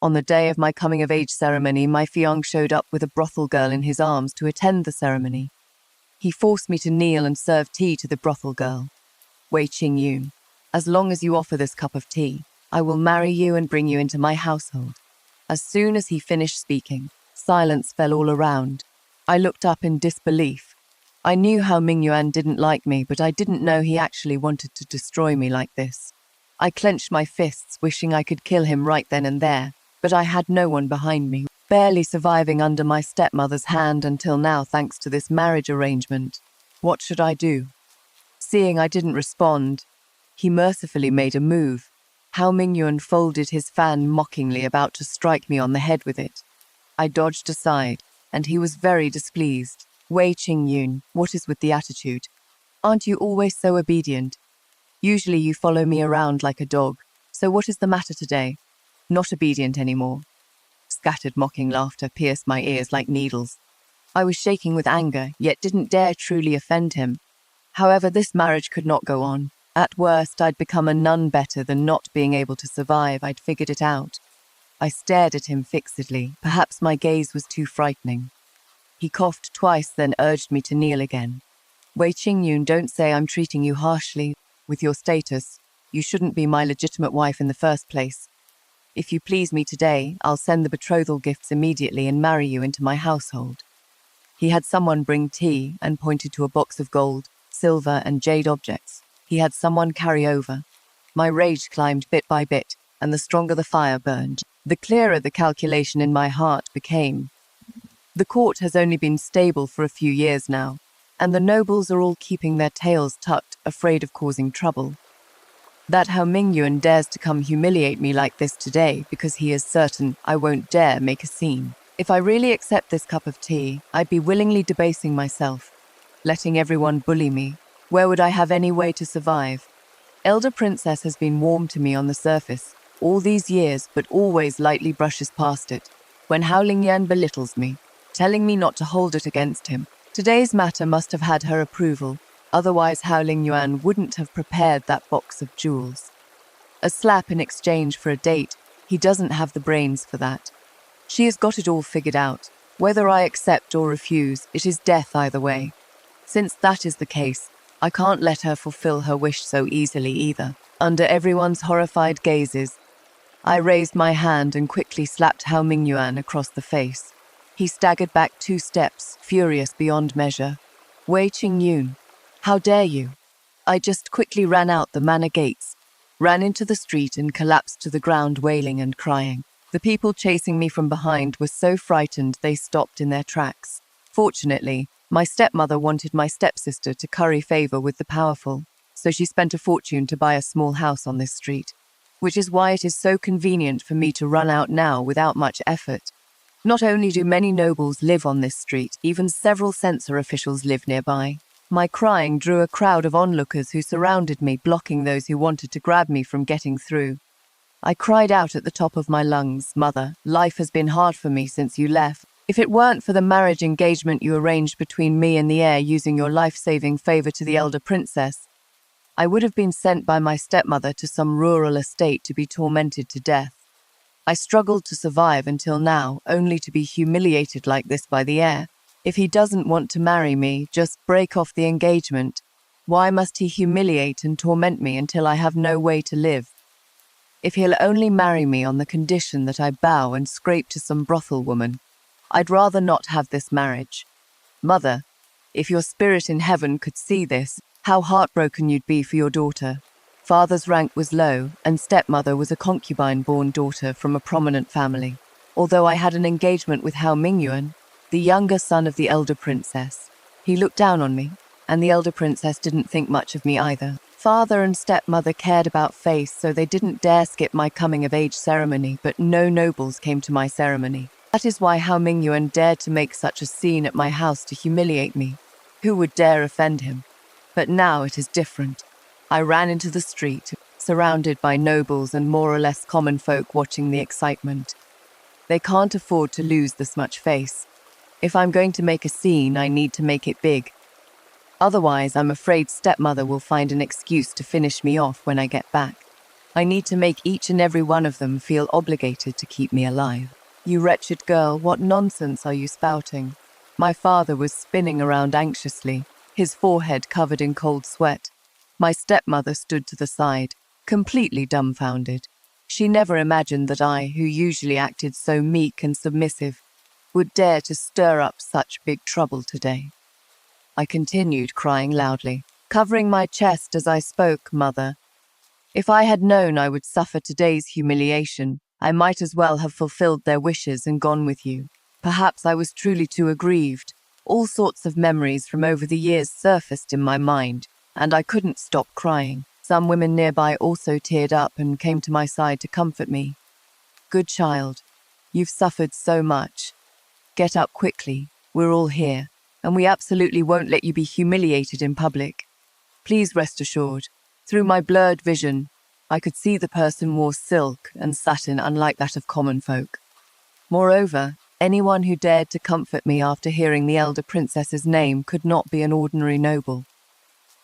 On the day of my coming-of-age ceremony, my fiancé showed up with a brothel girl in his arms to attend the ceremony. He forced me to kneel and serve tea to the brothel girl. Wei Qingyun, as long as you offer this cup of tea, I will marry you and bring you into my household. As soon as he finished speaking, silence fell all around. I looked up in disbelief. I knew Hao Mingyuan didn't like me, but I didn't know he actually wanted to destroy me like this. I clenched my fists, wishing I could kill him right then and there, but I had no one behind me, barely surviving under my stepmother's hand until now thanks to this marriage arrangement. What should I do? Seeing I didn't respond, he mercifully made a move. Hao Mingyuan folded his fan mockingly, about to strike me on the head with it. I dodged aside, and he was very displeased. Wei Qingyun, what is with the attitude? Aren't you always so obedient? Usually you follow me around like a dog, so what is the matter today? Not obedient anymore. Scattered mocking laughter pierced my ears like needles. I was shaking with anger, yet didn't dare truly offend him. However, this marriage could not go on. At worst, I'd become a nun better than not being able to survive. I'd figured it out. I stared at him fixedly. Perhaps my gaze was too frightening. He coughed twice, then urged me to kneel again. Wei Qingyun, don't say I'm treating you harshly. With your status, you shouldn't be my legitimate wife in the first place. If you please me today, I'll send the betrothal gifts immediately and marry you into my household. He had someone bring tea and pointed to a box of gold, silver, and jade objects. He had someone carry over. My rage climbed bit by bit, and the stronger the fire burned, the clearer the calculation in my heart became. The court has only been stable for a few years now, and the nobles are all keeping their tails tucked, afraid of causing trouble. That Hao Mingyuan dares to come humiliate me like this today because he is certain I won't dare make a scene. If I really accept this cup of tea, I'd be willingly debasing myself, letting everyone bully me. Where would I have any way to survive? Elder Princess has been warm to me on the surface all these years, but always lightly brushes past it. When Hao Lingyan belittles me, telling me not to hold it against him, today's matter must have had her approval. Otherwise, Hao Lingyuan wouldn't have prepared that box of jewels. A slap in exchange for a date, he doesn't have the brains for that. She has got it all figured out. Whether I accept or refuse, it is death either way. Since that is the case, I can't let her fulfill her wish so easily either. Under everyone's horrified gazes, I raised my hand and quickly slapped Hao Mingyuan across the face. He staggered back 2 steps, furious beyond measure. Wei Qingyun, how dare you? I just quickly ran out the manor gates, ran into the street and collapsed to the ground, wailing and crying. The people chasing me from behind were so frightened they stopped in their tracks. Fortunately, my stepmother wanted my stepsister to curry favor with the powerful, so she spent a fortune to buy a small house on this street, which is why it is so convenient for me to run out now without much effort. Not only do many nobles live on this street, even several censor officials live nearby. My crying drew a crowd of onlookers who surrounded me, blocking those who wanted to grab me from getting through. I cried out at the top of my lungs, "Mother, life has been hard for me since you left. If it weren't for the marriage engagement you arranged between me and the heir using your life-saving favor to the elder princess, I would have been sent by my stepmother to some rural estate to be tormented to death. I struggled to survive until now, only to be humiliated like this by the heir. If he doesn't want to marry me, just break off the engagement. Why must he humiliate and torment me until I have no way to live? If he'll only marry me on the condition that I bow and scrape to some brothel woman, I'd rather not have this marriage. Mother, if your spirit in heaven could see this, how heartbroken you'd be for your daughter." Father's rank was low, and stepmother was a concubine-born daughter from a prominent family. Although I had an engagement with Hao Mingyuan, the younger son of the elder princess. He looked down on me, and the elder princess didn't think much of me either. Father and stepmother cared about face, so they didn't dare skip my coming-of-age ceremony, but no nobles came to my ceremony. That is why Hao Mingyuan dared to make such a scene at my house to humiliate me. Who would dare offend him? But now it is different. I ran into the street, surrounded by nobles and more or less common folk watching the excitement. They can't afford to lose this much face. If I'm going to make a scene, I need to make it big. Otherwise, I'm afraid stepmother will find an excuse to finish me off when I get back. I need to make each and every one of them feel obligated to keep me alive. You wretched girl, what nonsense are you spouting? My father was spinning around anxiously, his forehead covered in cold sweat. My stepmother stood to the side, completely dumbfounded. She never imagined that I, who usually acted so meek and submissive, would dare to stir up such big trouble today. I continued crying loudly, covering my chest as I spoke, Mother. If I had known I would suffer today's humiliation, I might as well have fulfilled their wishes and gone with you. Perhaps I was truly too aggrieved. All sorts of memories from over the years surfaced in my mind, and I couldn't stop crying. Some women nearby also teared up and came to my side to comfort me. Good child, you've suffered so much. Get up quickly, we're all here, and we absolutely won't let you be humiliated in public. Please rest assured, through my blurred vision, I could see the person wore silk and satin unlike that of common folk. Moreover, anyone who dared to comfort me after hearing the elder princess's name could not be an ordinary noble.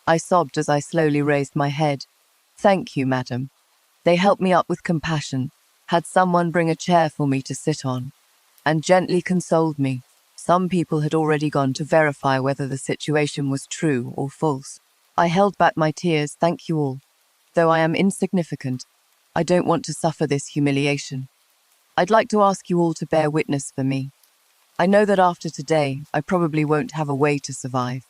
I sobbed as I slowly raised my head. Thank you, madam. They helped me up with compassion, had someone bring a chair for me to sit on, and gently consoled me. Some people had already gone to verify whether the situation was true or false. I held back my tears, thank you all. Though I am insignificant, I don't want to suffer this humiliation. I'd like to ask you all to bear witness for me. I know that after today, I probably won't have a way to survive.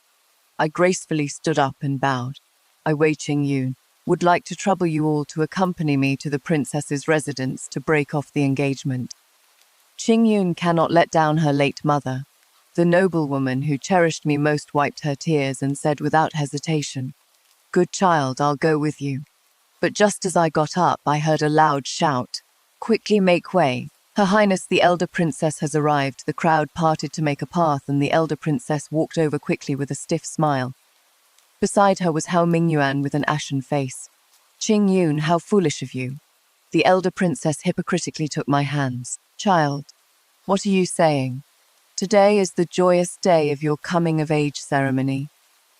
I gracefully stood up and bowed. I, Wei Qingyun, would like to trouble you all to accompany me to the princess's residence to break off the engagement. Qingyun cannot let down her late mother. The noblewoman who cherished me most wiped her tears and said without hesitation, Good child, I'll go with you. But just as I got up, I heard a loud shout. Quickly make way. Her Highness the elder princess has arrived. The crowd parted to make a path, and the elder princess walked over quickly with a stiff smile. Beside her was Hao Mingyuan with an ashen face. Qingyun, how foolish of you. The elder princess hypocritically took my hands. Child, what are you saying? Today is the joyous day of your coming-of-age ceremony.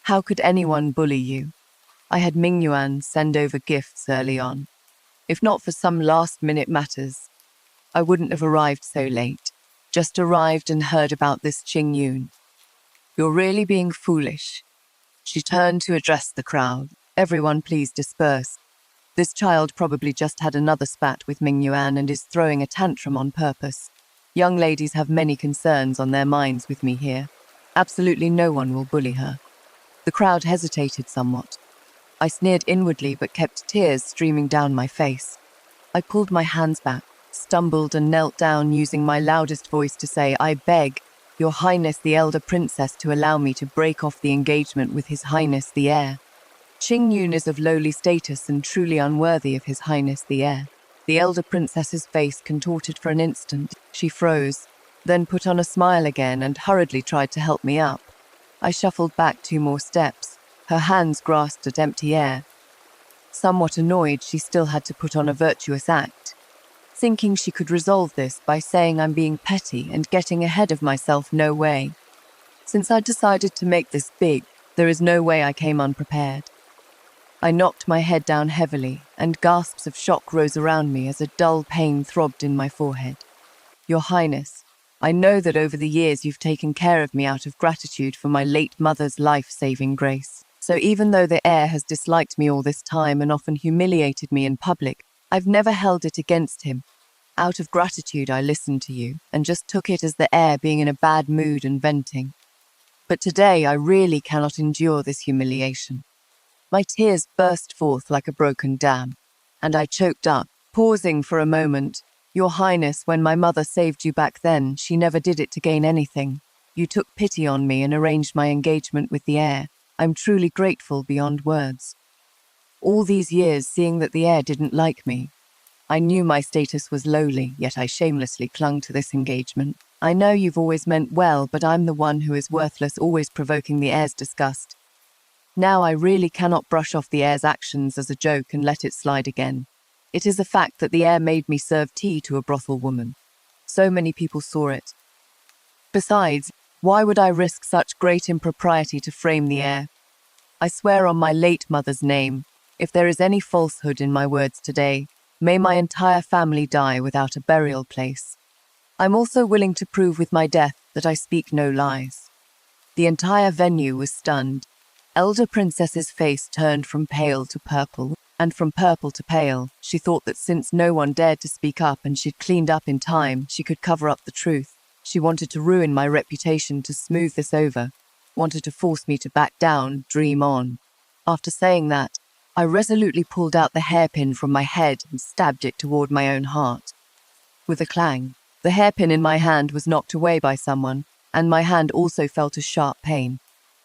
How could anyone bully you? I had Mingyuan send over gifts early on. If not for some last-minute matters, I wouldn't have arrived so late. Just arrived and heard about this Qingyun. You're really being foolish. She turned to address the crowd. Everyone please disperse. This child probably just had another spat with Mingyuan and is throwing a tantrum on purpose. Young ladies have many concerns on their minds with me here. Absolutely no one will bully her. The crowd hesitated somewhat. I sneered inwardly but kept tears streaming down my face. I pulled my hands back, stumbled and knelt down using my loudest voice to say, I beg, Your Highness the elder princess to allow me to break off the engagement with His Highness the heir. Qingyun is of lowly status and truly unworthy of His Highness the heir. The elder princess's face contorted for an instant. She froze, then put on a smile again and hurriedly tried to help me up. I shuffled back 2 more steps. Her hands grasped at empty air. Somewhat annoyed, she still had to put on a virtuous act, thinking she could resolve this by saying I'm being petty and getting ahead of myself. No way. Since I decided to make this big, there is no way I came unprepared. I knocked my head down heavily, and gasps of shock rose around me as a dull pain throbbed in my forehead. Your Highness, I know that over the years you've taken care of me out of gratitude for my late mother's life-saving grace. So even though the heir has disliked me all this time and often humiliated me in public, I've never held it against him. Out of gratitude, I listened to you and just took it as the heir being in a bad mood and venting. But today, I really cannot endure this humiliation. My tears burst forth like a broken dam, and I choked up, pausing for a moment. Your Highness, when my mother saved you back then, she never did it to gain anything. You took pity on me and arranged my engagement with the heir. I'm truly grateful beyond words. All these years, seeing that the heir didn't like me, I knew my status was lowly, yet I shamelessly clung to this engagement. I know you've always meant well, but I'm the one who is worthless, always provoking the heir's disgust. Now I really cannot brush off the heir's actions as a joke and let it slide again. It is a fact that the heir made me serve tea to a brothel woman. So many people saw it. Besides, why would I risk such great impropriety to frame the heir? I swear on my late mother's name, If there is any falsehood in my words today, may my entire family die without a burial place. I'm also willing to prove with my death that I speak no lies." The entire venue was stunned. Elder Princess's face turned from pale to purple, and from purple to pale. She thought that since no one dared to speak up and she'd cleaned up in time, she could cover up the truth. She wanted to ruin my reputation to smooth this over, wanted to force me to back down, dream on. After saying that, I resolutely pulled out the hairpin from my head and stabbed it toward my own heart. With a clang, the hairpin in my hand was knocked away by someone, and my hand also felt a sharp pain.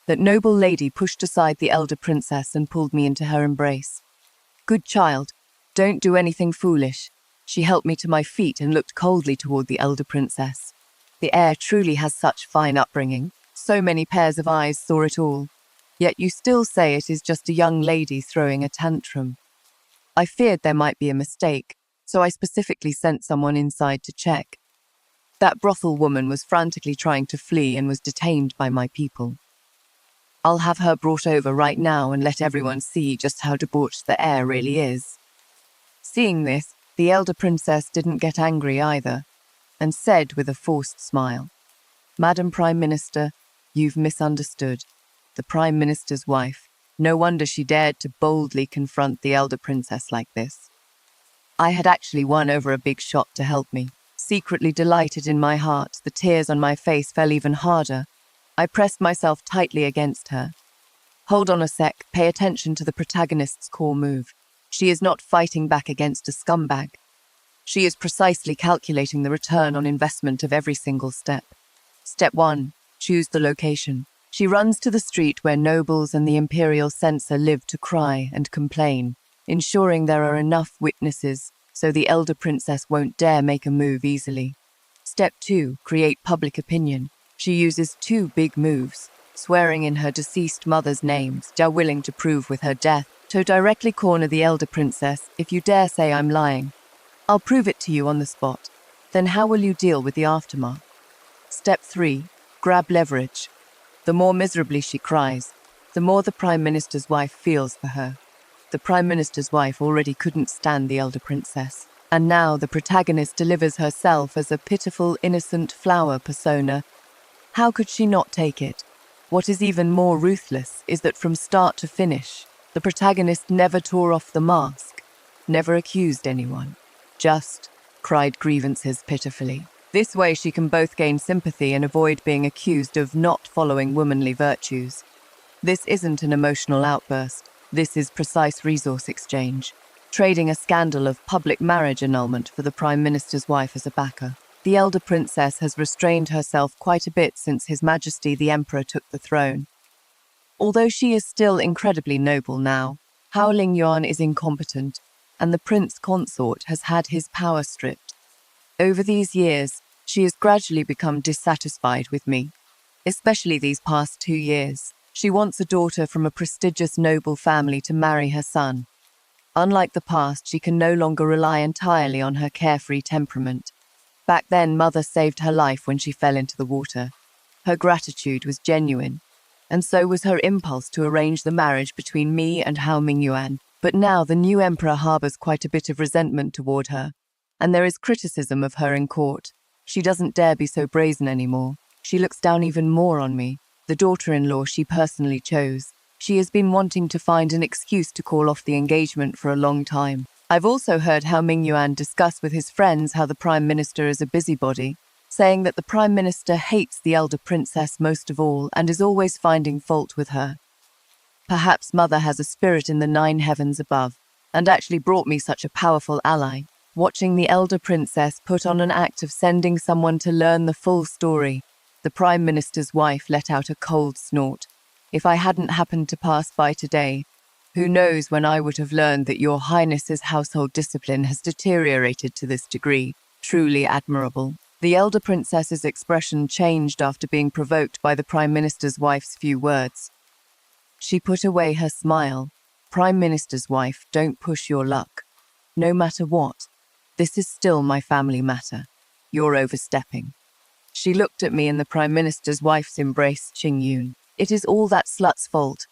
That noble lady pushed aside the elder princess and pulled me into her embrace. "Good child, don't do anything foolish." She helped me to my feet and looked coldly toward the elder princess. The heir truly has such fine upbringing. So many pairs of eyes saw it all. Yet you still say it is just a young lady throwing a tantrum. I feared there might be a mistake, so I specifically sent someone inside to check. That brothel woman was frantically trying to flee and was detained by my people. I'll have her brought over right now and let everyone see just how debauched the heir really is." Seeing this, the elder princess didn't get angry either, and said with a forced smile, "Madam Prime Minister, you've misunderstood. The Prime Minister's wife. No wonder she dared to boldly confront the elder princess like this." I had actually won over a big shot to help me. Secretly delighted in my heart, the tears on my face fell even harder. I pressed myself tightly against her. "Hold on a sec, pay attention to the protagonist's core move. She is not fighting back against a scumbag. She is precisely calculating the return on investment of every single step. Step 1, choose the location. She runs to the street where nobles and the imperial censor live to cry and complain, ensuring there are enough witnesses so the elder princess won't dare make a move easily. Step 2, create public opinion. She uses 2 big moves, swearing in her deceased mother's names, willing to prove with her death, to directly corner the elder princess. If you dare say I'm lying, I'll prove it to you on the spot. Then how will you deal with the aftermath? Step 3, grab leverage. The more miserably she cries, the more the Prime Minister's wife feels for her. The Prime Minister's wife already couldn't stand the elder princess, and now the protagonist delivers herself as a pitiful, innocent flower persona. How could she not take it? What is even more ruthless is that from start to finish, the protagonist never tore off the mask, never accused anyone, just cried grievances pitifully. This way she can both gain sympathy and avoid being accused of not following womanly virtues. This isn't an emotional outburst. This is precise resource exchange, trading a scandal of public marriage annulment for the Prime Minister's wife as a backer. The elder princess has restrained herself quite a bit since His Majesty the Emperor took the throne. Although she is still incredibly noble now, Hao Lingyuan is incompetent, and the prince consort has had his power stripped. Over these years, she has gradually become dissatisfied with me, especially these past 2 years. She wants a daughter from a prestigious noble family to marry her son. Unlike the past, she can no longer rely entirely on her carefree temperament. Back then, Mother saved her life when she fell into the water. Her gratitude was genuine, and so was her impulse to arrange the marriage between me and Hao Mingyuan. But now the new emperor harbors quite a bit of resentment toward her, and there is criticism of her in court. She doesn't dare be so brazen anymore. She looks down even more on me, the daughter-in-law she personally chose. She has been wanting to find an excuse to call off the engagement for a long time. I've also heard Hao Mingyuan discuss with his friends how the Prime Minister is a busybody, saying that the Prime Minister hates the elder princess most of all and is always finding fault with her. Perhaps Mother has a spirit in the 9 heavens above, and actually brought me such a powerful ally. Watching the elder princess put on an act of sending someone to learn the full story, the Prime Minister's wife let out a cold snort. If I hadn't happened to pass by today, who knows when I would have learned that your Highness's household discipline has deteriorated to this degree. Truly admirable. The elder princess's expression changed after being provoked by the Prime Minister's wife's few words. She put away her smile. Prime Minister's wife, don't push your luck. No matter what, this is still my family matter. You're overstepping. She looked at me and the Prime Minister's wife's embrace, Qing Yun. It is all that slut's fault.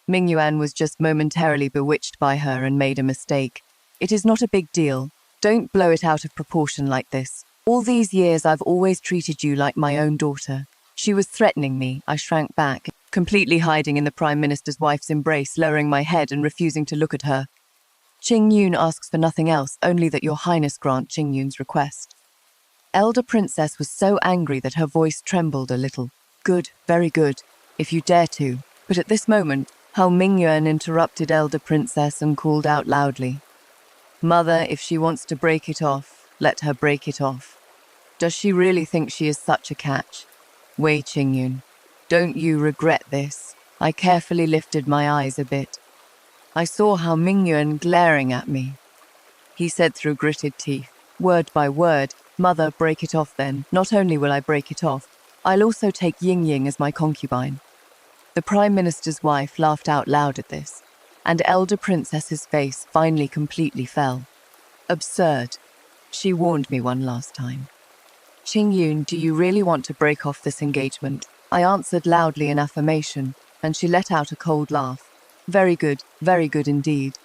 Mingyuan was just momentarily bewitched by her and made a mistake. It is not a big deal. Don't blow it out of proportion like this. All these years I've always treated you like my own daughter. She was threatening me. I shrank back, completely hiding in the Prime Minister's wife's embrace, lowering my head and refusing to look at her. Qing Yun asks for nothing else, only that your highness grant Qing Yun's request. Elder Princess was so angry that her voice trembled a little. Good, very good, if you dare to. But at this moment, Hao Mingyuan interrupted Elder Princess and called out loudly. Mother, if she wants to break it off, let her break it off. Does she really think she is such a catch? Wei Qingyun, don't you regret this? I carefully lifted my eyes a bit. I saw Hao Mingyuan glaring at me. He said through gritted teeth, word by word, Mother, break it off then. Not only will I break it off, I'll also take Ying Ying as my concubine. The Prime Minister's wife laughed out loud at this, and Elder Princess's face finally completely fell. Absurd. She warned me one last time. Qing Yun, do you really want to break off this engagement? I answered loudly in affirmation, and she let out a cold laugh. Very good indeed.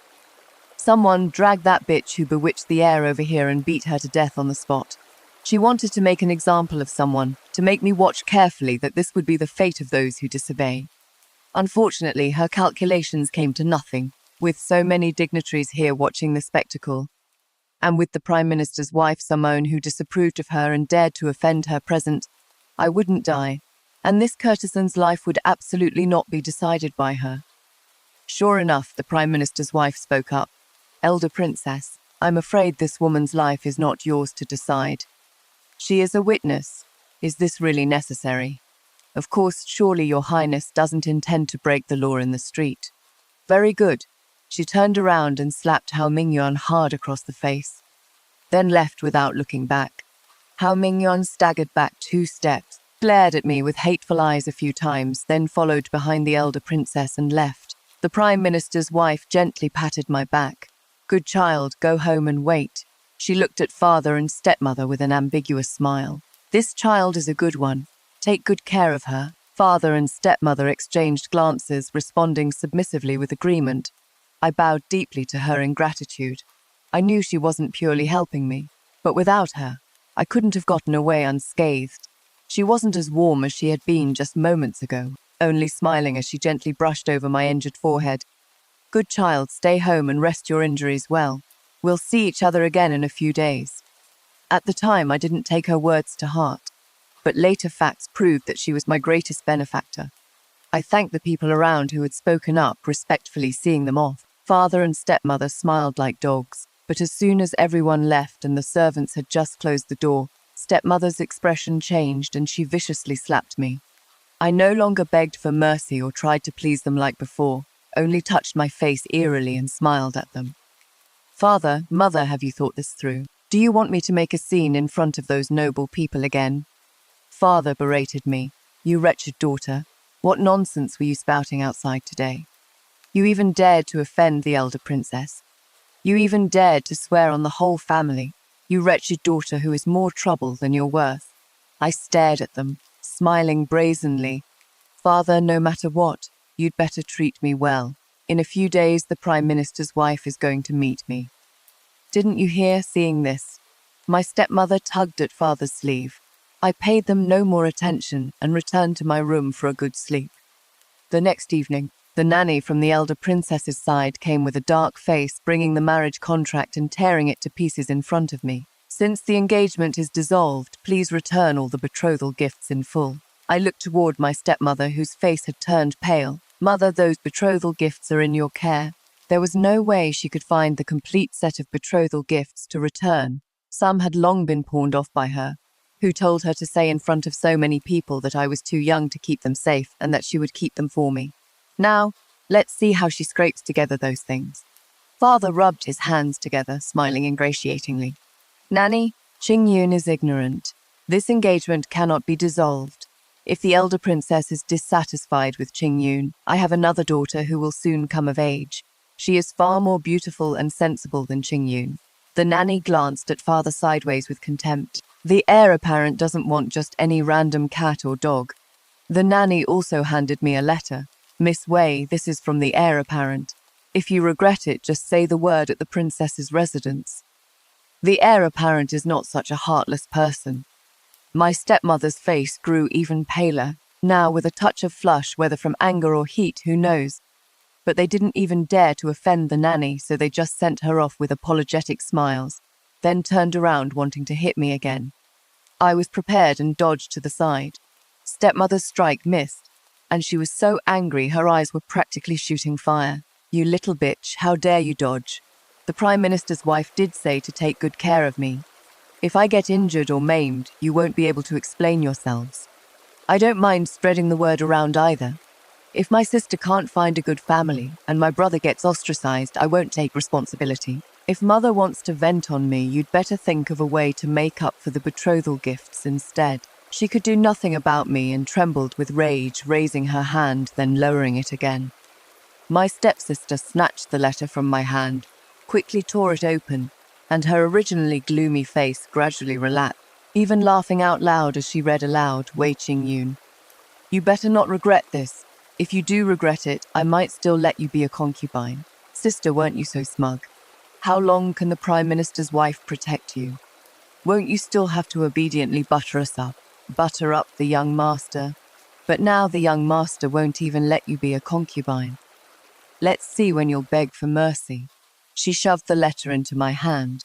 Someone dragged that bitch who bewitched the air over here and beat her to death on the spot. She wanted to make an example of someone, to make me watch carefully that this would be the fate of those who disobey. Unfortunately, her calculations came to nothing, with so many dignitaries here watching the spectacle, and with the Prime Minister's wife Simone who disapproved of her and dared to offend her present. I wouldn't die, and this courtesan's life would absolutely not be decided by her. Sure enough, the Prime Minister's wife spoke up. Elder Princess, I'm afraid this woman's life is not yours to decide. She is a witness. Is this really necessary? Of course, surely your highness doesn't intend to break the law in the street. Very good. She turned around and slapped Hao Mingyuan hard across the face, then left without looking back. Hao Mingyuan staggered back 2 steps, glared at me with hateful eyes a few times, then followed behind the elder princess and left. The Prime Minister's wife gently patted my back. Good child, go home and wait. She looked at father and stepmother with an ambiguous smile. This child is a good one. Take good care of her. Father and stepmother exchanged glances, responding submissively with agreement. I bowed deeply to her in gratitude. I knew she wasn't purely helping me, but without her, I couldn't have gotten away unscathed. She wasn't as warm as she had been just moments ago, only smiling as she gently brushed over my injured forehead. Good child, stay home and rest your injuries well. We'll see each other again in a few days. At the time, I didn't take her words to heart, but later facts proved that she was my greatest benefactor. I thanked the people around who had spoken up, respectfully seeing them off. Father and stepmother smiled like dogs, but as soon as everyone left and the servants had just closed the door, stepmother's expression changed and she viciously slapped me. I no longer begged for mercy or tried to please them like before, only touched my face eerily and smiled at them. Father, mother, have you thought this through? Do you want me to make a scene in front of those noble people again? Father berated me. You wretched daughter, what nonsense were you spouting outside today? You even dared to offend the elder princess. You even dared to swear on the whole family, you wretched daughter who is more trouble than you're worth. I stared at them, smiling brazenly. Father, no matter what, you'd better treat me well. In a few days, the Prime Minister's wife is going to meet me. Didn't you hear, seeing this? My stepmother tugged at father's sleeve. I paid them no more attention and returned to my room for a good sleep. The next evening, the nanny from the elder princess's side came with a dark face, bringing the marriage contract and tearing it to pieces in front of me. Since the engagement is dissolved, please return all the betrothal gifts in full. I looked toward my stepmother, whose face had turned pale. Mother, those betrothal gifts are in your care. There was no way she could find the complete set of betrothal gifts to return. Some had long been pawned off by her, who told her to say in front of so many people that I was too young to keep them safe and that she would keep them for me. Now, let's see how she scrapes together those things. Father rubbed his hands together, smiling ingratiatingly. Nanny, Qing Yun is ignorant. This engagement cannot be dissolved. If the elder princess is dissatisfied with Qing Yun, I have another daughter who will soon come of age. She is far more beautiful and sensible than Qing Yun. The nanny glanced at father sideways with contempt. The heir apparent doesn't want just any random cat or dog. The nanny also handed me a letter. Miss Wei, this is from the heir apparent. If you regret it, just say the word at the princess's residence. The heir apparent is not such a heartless person. My stepmother's face grew even paler, now with a touch of flush, whether from anger or heat, who knows. But they didn't even dare to offend the nanny, so they just sent her off with apologetic smiles, then turned around wanting to hit me again. I was prepared and dodged to the side. Stepmother's strike missed, and she was so angry her eyes were practically shooting fire. You little bitch, how dare you dodge? The Prime Minister's wife did say to take good care of me. If I get injured or maimed, you won't be able to explain yourselves. I don't mind spreading the word around either. If my sister can't find a good family and my brother gets ostracized, I won't take responsibility. If mother wants to vent on me, you'd better think of a way to make up for the betrothal gifts instead. She could do nothing about me and trembled with rage, raising her hand, then lowering it again. My stepsister snatched the letter from my hand, quickly tore it open, and her originally gloomy face gradually relaxed, even laughing out loud as she read aloud, Wei Qingyun. You better not regret this. If you do regret it, I might still let you be a concubine. Sister, weren't you so smug? How long can the Prime Minister's wife protect you? Won't you still have to obediently butter us up? Butter up the young master? But now the young master won't even let you be a concubine. Let's see when you'll beg for mercy. She shoved the letter into my hand.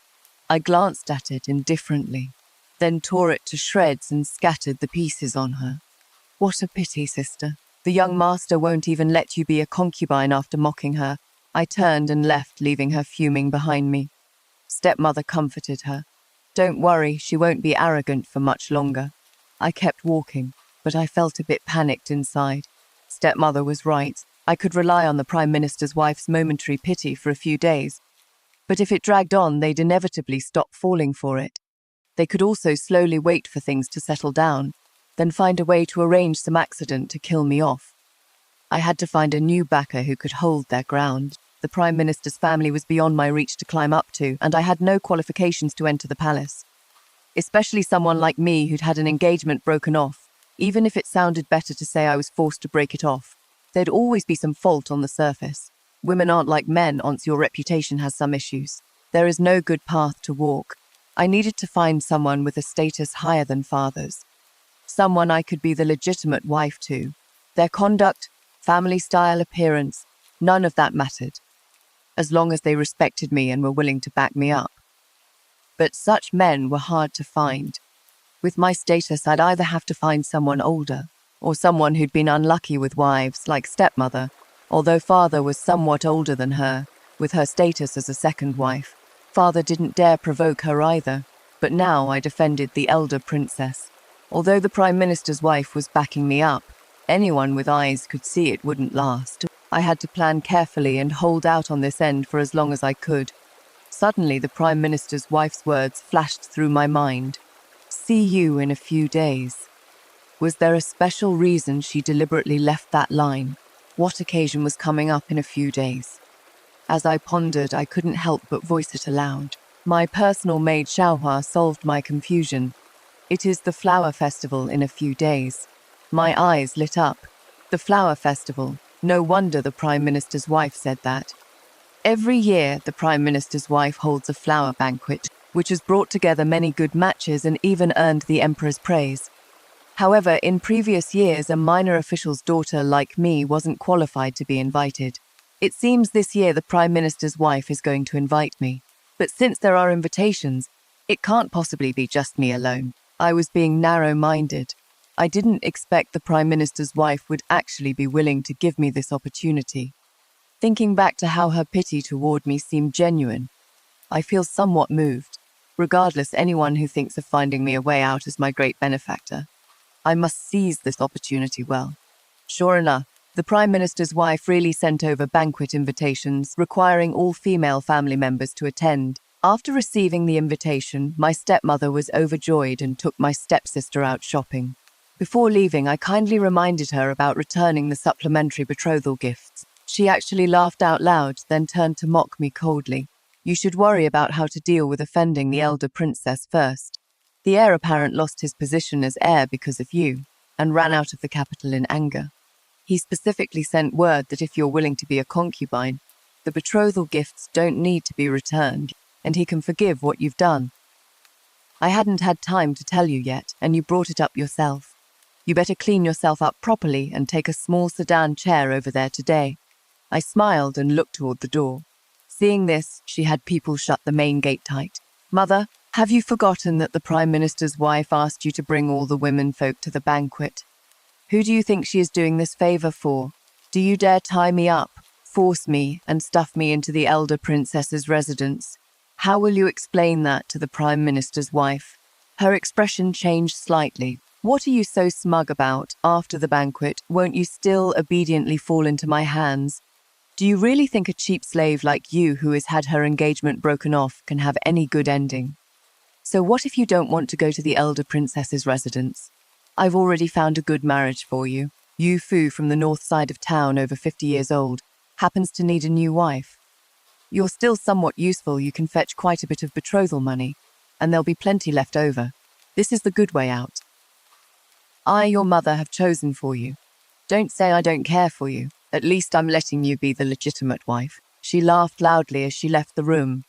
I glanced at it indifferently, then tore it to shreds and scattered the pieces on her. What a pity, sister. The young master won't even let you be a concubine after mocking her. I turned and left, leaving her fuming behind me. Stepmother comforted her. Don't worry, she won't be arrogant for much longer. I kept walking, but I felt a bit panicked inside. Stepmother was right. I could rely on the Prime Minister's wife's momentary pity for a few days. But if it dragged on, they'd inevitably stop falling for it. They could also slowly wait for things to settle down, then find a way to arrange some accident to kill me off. I had to find a new backer who could hold their ground. The Prime Minister's family was beyond my reach to climb up to, and I had no qualifications to enter the palace. Especially someone like me who'd had an engagement broken off. Even if it sounded better to say I was forced to break it off, there'd always be some fault on the surface. Women aren't like men once your reputation has some issues. There is no good path to walk. I needed to find someone with a status higher than father's. Someone I could be the legitimate wife to. Their conduct, family style, appearance, none of that mattered, as long as they respected me and were willing to back me up. But such men were hard to find. With my status, I'd either have to find someone older, or someone who'd been unlucky with wives, like stepmother, although father was somewhat older than her, with her status as a second wife. Father didn't dare provoke her either, but now I defended the elder princess. Although the Prime Minister's wife was backing me up, anyone with eyes could see it wouldn't last. I had to plan carefully and hold out on this end for as long as I could. Suddenly, the Prime Minister's wife's words flashed through my mind. See you in a few days. Was there a special reason she deliberately left that line? What occasion was coming up in a few days? As I pondered, I couldn't help but voice it aloud. My personal maid Xiaohua solved my confusion. It is the flower festival in a few days. My eyes lit up. The flower festival. No wonder the Prime Minister's wife said that. Every year, the Prime Minister's wife holds a flower banquet, which has brought together many good matches and even earned the Emperor's praise. However, in previous years, a minor official's daughter like me wasn't qualified to be invited. It seems this year the Prime Minister's wife is going to invite me. But since there are invitations, it can't possibly be just me alone. I was being narrow-minded. I didn't expect the Prime Minister's wife would actually be willing to give me this opportunity. Thinking back to how her pity toward me seemed genuine, I feel somewhat moved. Regardless, anyone who thinks of finding me a way out is my great benefactor. I must seize this opportunity well. Sure enough, the Prime Minister's wife really sent over banquet invitations, requiring all female family members to attend. After receiving the invitation, my stepmother was overjoyed and took my stepsister out shopping. Before leaving, I kindly reminded her about returning the supplementary betrothal gifts. She actually laughed out loud, then turned to mock me coldly. You should worry about how to deal with offending the elder princess first. The heir apparent lost his position as heir because of you, and ran out of the capital in anger. He specifically sent word that if you're willing to be a concubine, the betrothal gifts don't need to be returned, and he can forgive what you've done. I hadn't had time to tell you yet, and you brought it up yourself. You better clean yourself up properly and take a small sedan chair over there today. I smiled and looked toward the door. Seeing this, she had people shut the main gate tight. Mother, have you forgotten that the Prime Minister's wife asked you to bring all the women folk to the banquet? Who do you think she is doing this favor for? Do you dare tie me up, force me, and stuff me into the elder princess's residence? How will you explain that to the Prime Minister's wife? Her expression changed slightly. What are you so smug about? After the banquet, won't you still obediently fall into my hands? Do you really think a cheap slave like you who has had her engagement broken off can have any good ending? So what if you don't want to go to the elder princess's residence? I've already found a good marriage for you. Yu Fu from the north side of town, over 50 years old, happens to need a new wife. You're still somewhat useful, you can fetch quite a bit of betrothal money, and there'll be plenty left over. This is the good way out. I, your mother, have chosen for you. Don't say I don't care for you. At least I'm letting you be the legitimate wife. She laughed loudly as she left the room.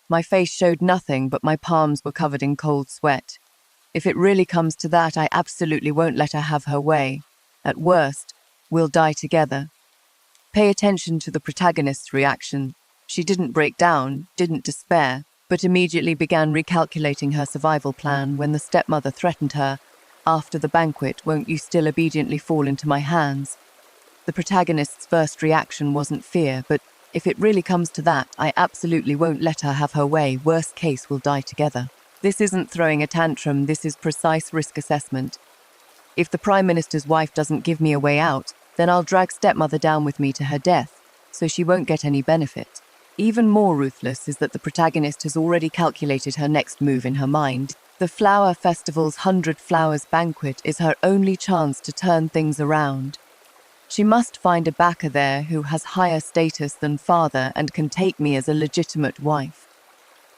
My face showed nothing, but my palms were covered in cold sweat. If it really comes to that, I absolutely won't let her have her way. At worst, we'll die together. Pay attention to the protagonist's reaction. She didn't break down, didn't despair, but immediately began recalculating her survival plan when the stepmother threatened her, "After the banquet, won't you still obediently fall into my hands?" The protagonist's first reaction wasn't fear, but if it really comes to that, I absolutely won't let her have her way. Worst case, we'll die together. This isn't throwing a tantrum, this is precise risk assessment. If the Prime Minister's wife doesn't give me a way out, then I'll drag stepmother down with me to her death, so she won't get any benefit. Even more ruthless is that the protagonist has already calculated her next move in her mind. The Flower Festival's 100 Flowers banquet is her only chance to turn things around. She must find a backer there who has higher status than father and can take me as a legitimate wife.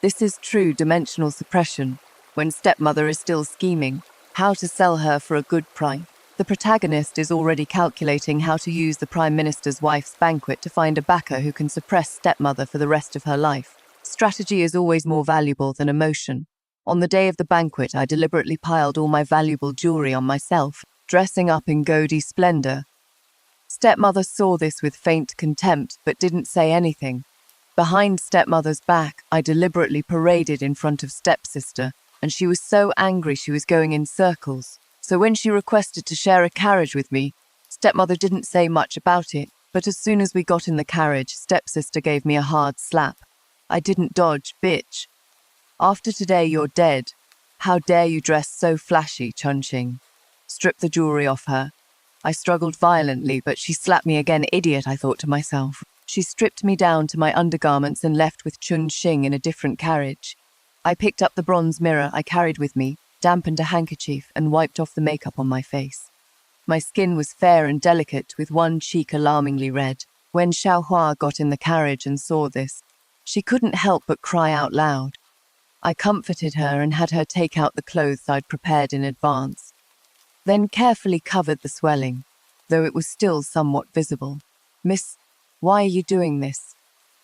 This is true dimensional suppression, when stepmother is still scheming how to sell her for a good price. The protagonist is already calculating how to use the Prime Minister's wife's banquet to find a backer who can suppress stepmother for the rest of her life. Strategy is always more valuable than emotion. On the day of the banquet, I deliberately piled all my valuable jewelry on myself, dressing up in gaudy splendor. Stepmother saw this with faint contempt, but didn't say anything. Behind stepmother's back, I deliberately paraded in front of stepsister, and she was so angry she was going in circles. So when she requested to share a carriage with me, stepmother didn't say much about it, but as soon as we got in the carriage, stepsister gave me a hard slap. I didn't dodge, bitch. After today, you're dead. How dare you dress so flashy, Chunqing? Strip the jewelry off her. I struggled violently, but she slapped me again. Idiot, I thought to myself. She stripped me down to my undergarments and left with Chunqing in a different carriage. I picked up the bronze mirror I carried with me, dampened a handkerchief, and wiped off the makeup on my face. My skin was fair and delicate, with one cheek alarmingly red. When Xiaohua got in the carriage and saw this, she couldn't help but cry out loud. I comforted her and had her take out the clothes I'd prepared in advance, then carefully covered the swelling, though it was still somewhat visible. Miss, why are you doing this?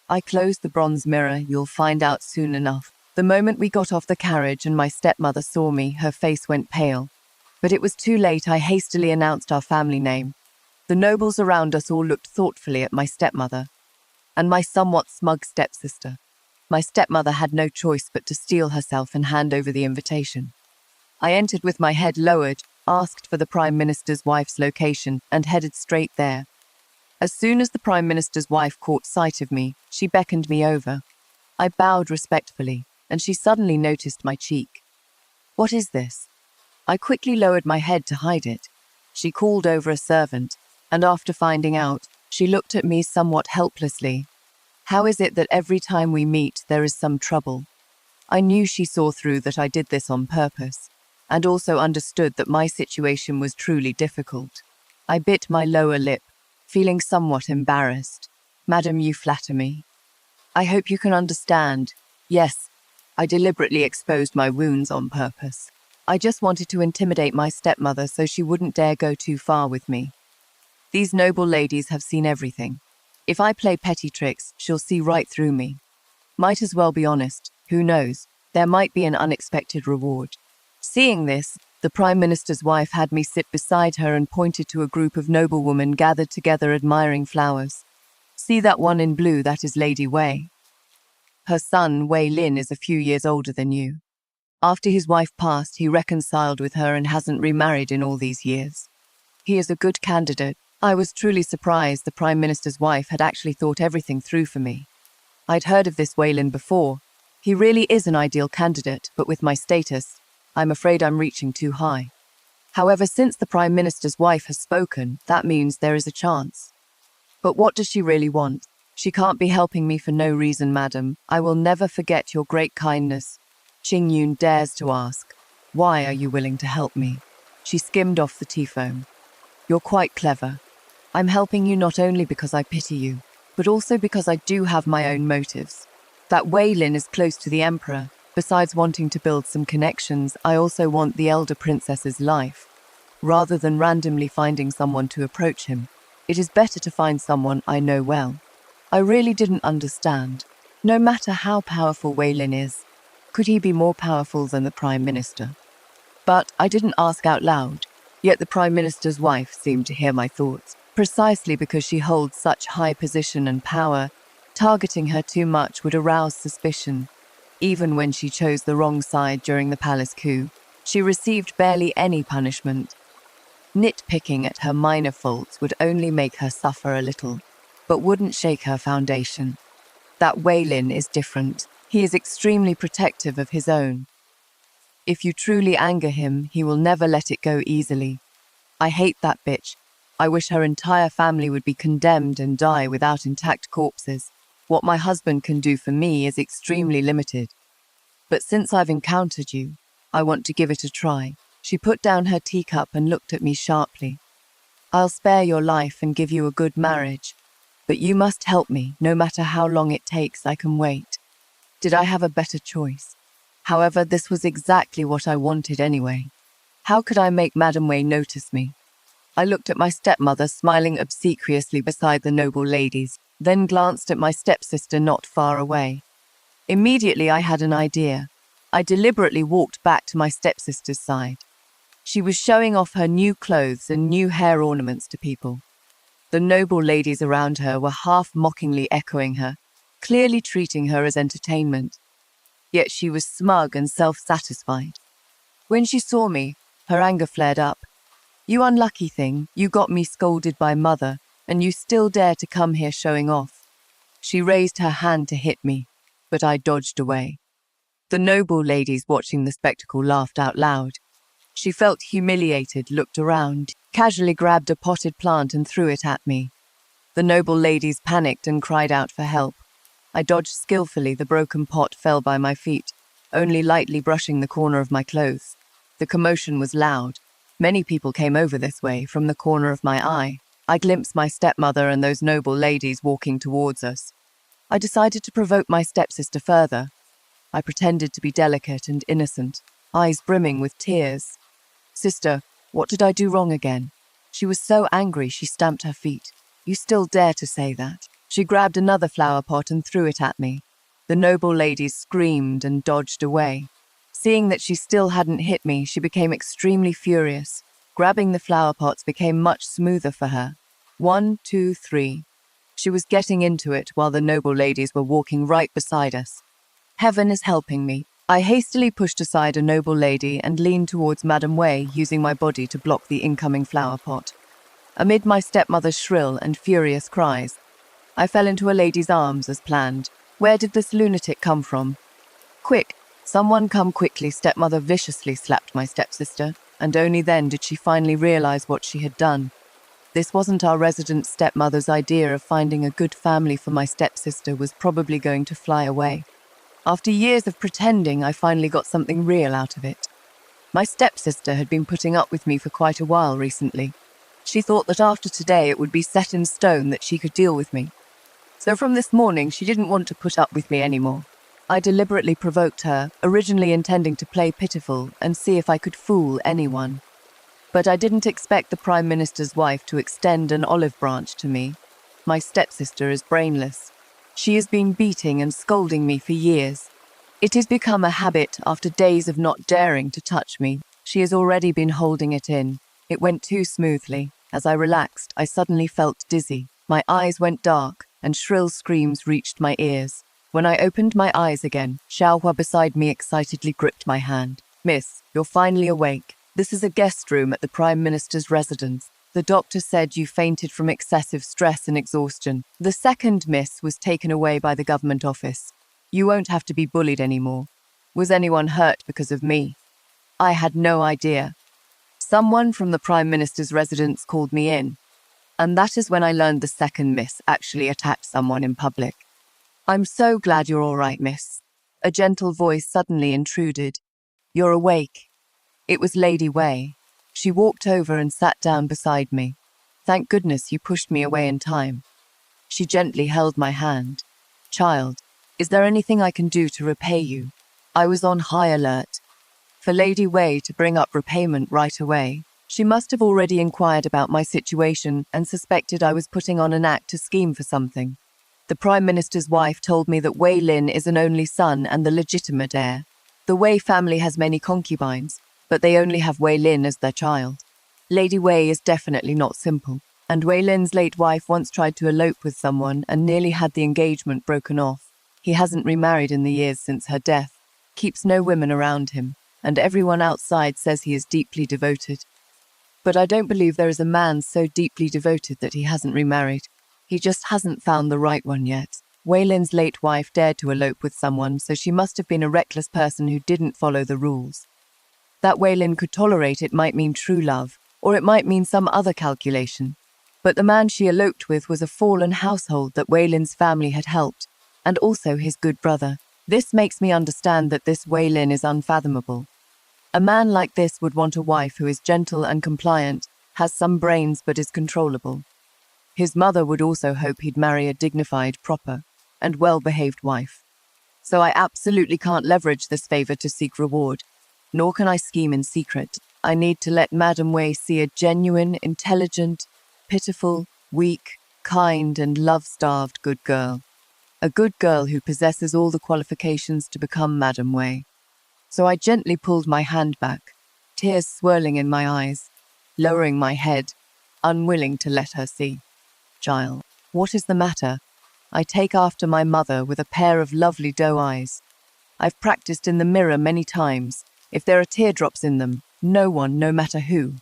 I closed the bronze mirror. You'll find out soon enough. The moment we got off the carriage and my stepmother saw me, her face went pale. But it was too late. I hastily announced our family name. The nobles around us all looked thoughtfully at my stepmother and my somewhat smug stepsister. My stepmother had no choice but to steel herself and hand over the invitation. I entered with my head lowered, asked for the Prime Minister's wife's location, and headed straight there. As soon as the Prime Minister's wife caught sight of me, she beckoned me over. I bowed respectfully, and she suddenly noticed my cheek. What is this? I quickly lowered my head to hide it. She called over a servant, and after finding out, she looked at me somewhat helplessly. How is it that every time we meet, there is some trouble? I knew she saw through that I did this on purpose, and also understood that my situation was truly difficult. I bit my lower lip, feeling somewhat embarrassed. Madam, you flatter me. I hope you can understand. Yes, I deliberately exposed my wounds on purpose. I just wanted to intimidate my stepmother so she wouldn't dare go too far with me. These noble ladies have seen everything. If I play petty tricks, she'll see right through me. Might as well be honest. Who knows? There might be an unexpected reward. Seeing this, the Prime Minister's wife had me sit beside her and pointed to a group of noblewomen gathered together admiring flowers. See that one in blue? That is Lady Wei. Her son, Wei Lin, is a few years older than you. After his wife passed, he reconciled with her and hasn't remarried in all these years. He is a good candidate. I was truly surprised the Prime Minister's wife had actually thought everything through for me. I'd heard of this Wei Lin before. He really is an ideal candidate, but with my status, I'm afraid I'm reaching too high. However, since the Prime Minister's wife has spoken, that means there is a chance. But what does she really want? She can't be helping me for no reason, madam. I will never forget your great kindness. Qing Yun dares to ask, why are you willing to help me? She skimmed off the tea foam. You're quite clever. I'm helping you not only because I pity you, but also because I do have my own motives. That Wei Lin is close to the Emperor. Besides wanting to build some connections, I also want the elder princess's life. Rather than randomly finding someone to approach him, it is better to find someone I know well. I really didn't understand. No matter how powerful Wei Lin is, could he be more powerful than the Prime Minister? But I didn't ask out loud, yet the Prime Minister's wife seemed to hear my thoughts. Precisely because she holds such high position and power, targeting her too much would arouse suspicion. Even when she chose the wrong side during the palace coup, she received barely any punishment. Nitpicking at her minor faults would only make her suffer a little, but wouldn't shake her foundation. That Wei Lin is different. He is extremely protective of his own. If you truly anger him, he will never let it go easily. I hate that bitch. I wish her entire family would be condemned and die without intact corpses. What my husband can do for me is extremely limited. But since I've encountered you, I want to give it a try. She put down her teacup and looked at me sharply. I'll spare your life and give you a good marriage. But you must help me, no matter how long it takes. I can wait. Did I have a better choice? However, this was exactly what I wanted anyway. How could I make Madame Wei notice me? I looked at my stepmother smiling obsequiously beside the noble ladies, then glanced at my stepsister not far away. Immediately I had an idea. I deliberately walked back to my stepsister's side. She was showing off her new clothes and new hair ornaments to people. The noble ladies around her were half mockingly echoing her, clearly treating her as entertainment. Yet she was smug and self-satisfied. When she saw me, her anger flared up. You unlucky thing, you got me scolded by mother, and you still dare to come here showing off. She raised her hand to hit me, but I dodged away. The noble ladies watching the spectacle laughed out loud. She felt humiliated, looked around, casually grabbed a potted plant and threw it at me. The noble ladies panicked and cried out for help. I dodged skillfully. The broken pot fell by my feet, only lightly brushing the corner of my clothes. The commotion was loud. Many people came over this way. From the corner of my eye, I glimpsed my stepmother and those noble ladies walking towards us. I decided to provoke my stepsister further. I pretended to be delicate and innocent, eyes brimming with tears. Sister, what did I do wrong again? She was so angry she stamped her feet. You still dare to say that? She grabbed another flower pot and threw it at me. The noble ladies screamed and dodged away. Seeing that she still hadn't hit me, she became extremely furious. Grabbing the flower pots became much smoother for her. 1, 2, 3. She was getting into it while the noble ladies were walking right beside us. Heaven is helping me. I hastily pushed aside a noble lady and leaned towards Madame Wei, using my body to block the incoming flower pot. Amid my stepmother's shrill and furious cries, I fell into a lady's arms as planned. Where did this lunatic come from? Quick! Someone come quickly! Stepmother viciously slapped my stepsister, and only then did she finally realize what she had done. This wasn't our resident stepmother's idea of finding a good family for my stepsister was probably going to fly away. After years of pretending, I finally got something real out of it. My stepsister had been putting up with me for quite a while recently. She thought that after today it would be set in stone that she could deal with me. So from this morning, she didn't want to put up with me anymore. I deliberately provoked her, originally intending to play pitiful and see if I could fool anyone. But I didn't expect the Prime Minister's wife to extend an olive branch to me. My stepsister is brainless. She has been beating and scolding me for years. It has become a habit after days of not daring to touch me. She has already been holding it in. It went too smoothly. As I relaxed, I suddenly felt dizzy. My eyes went dark, and shrill screams reached my ears. When I opened my eyes again, Xiaohua beside me excitedly gripped my hand. "Miss, you're finally awake. This is a guest room at the Prime Minister's residence. The doctor said you fainted from excessive stress and exhaustion. The second miss was taken away by the government office. You won't have to be bullied anymore. Was anyone hurt because of me?" I had no idea. Someone from the Prime Minister's residence called me in, and that is when I learned the second miss actually attacked someone in public. "I'm so glad you're all right, miss." A gentle voice suddenly intruded. "You're awake." It was Lady Wei. She walked over and sat down beside me. "Thank goodness you pushed me away in time." She gently held my hand. "Child, is there anything I can do to repay you?" I was on high alert. For Lady Wei to bring up repayment right away, she must have already inquired about my situation and suspected I was putting on an act to scheme for something. The Prime Minister's wife told me that Wei Lin is an only son and the legitimate heir. The Wei family has many concubines, but they only have Wei Lin as their child. Lady Wei is definitely not simple, and Wei Lin's late wife once tried to elope with someone and nearly had the engagement broken off. He hasn't remarried in the years since her death, keeps no women around him, and everyone outside says he is deeply devoted. But I don't believe there is a man so deeply devoted that he hasn't remarried. He just hasn't found the right one yet. Wei Lin's late wife dared to elope with someone, so she must have been a reckless person who didn't follow the rules. That Wei Lin could tolerate it might mean true love, or it might mean some other calculation. But the man she eloped with was a fallen household that Wei Lin's family had helped, and also his good brother. This makes me understand that this Wei Lin is unfathomable. A man like this would want a wife who is gentle and compliant, has some brains but is controllable. His mother would also hope he'd marry a dignified, proper, and well-behaved wife. So I absolutely can't leverage this favor to seek reward, nor can I scheme in secret. I need to let Madame Wei see a genuine, intelligent, pitiful, weak, kind, and love-starved good girl. A good girl who possesses all the qualifications to become Madame Wei. So I gently pulled my hand back, tears swirling in my eyes, lowering my head, unwilling to let her see. "Child, what is the matter?" I take after my mother with a pair of lovely doe eyes. I've practiced in the mirror many times. If there are teardrops in them, no one, no matter who,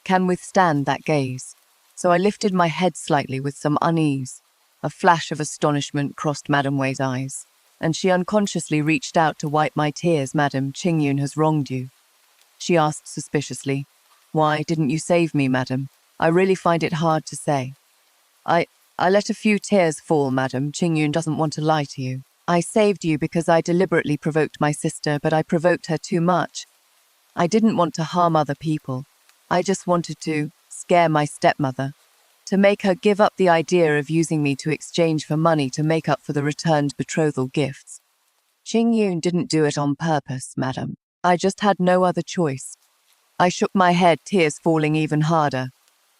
can withstand that gaze. So I lifted my head slightly with some unease. A flash of astonishment crossed Madame Wei's eyes, and she unconsciously reached out to wipe my tears. "Madam, Qingyun has wronged you," she asked suspiciously. "Why didn't you save me, madam?" I really find it hard to say. I let a few tears fall, madam. Qingyun doesn't want to lie to you. I saved you because I deliberately provoked my sister, but I provoked her too much. I didn't want to harm other people. I just wanted to scare my stepmother, to make her give up the idea of using me to exchange for money to make up for the returned betrothal gifts. Qingyun didn't do it on purpose, madam. I just had no other choice. I shook my head, tears falling even harder.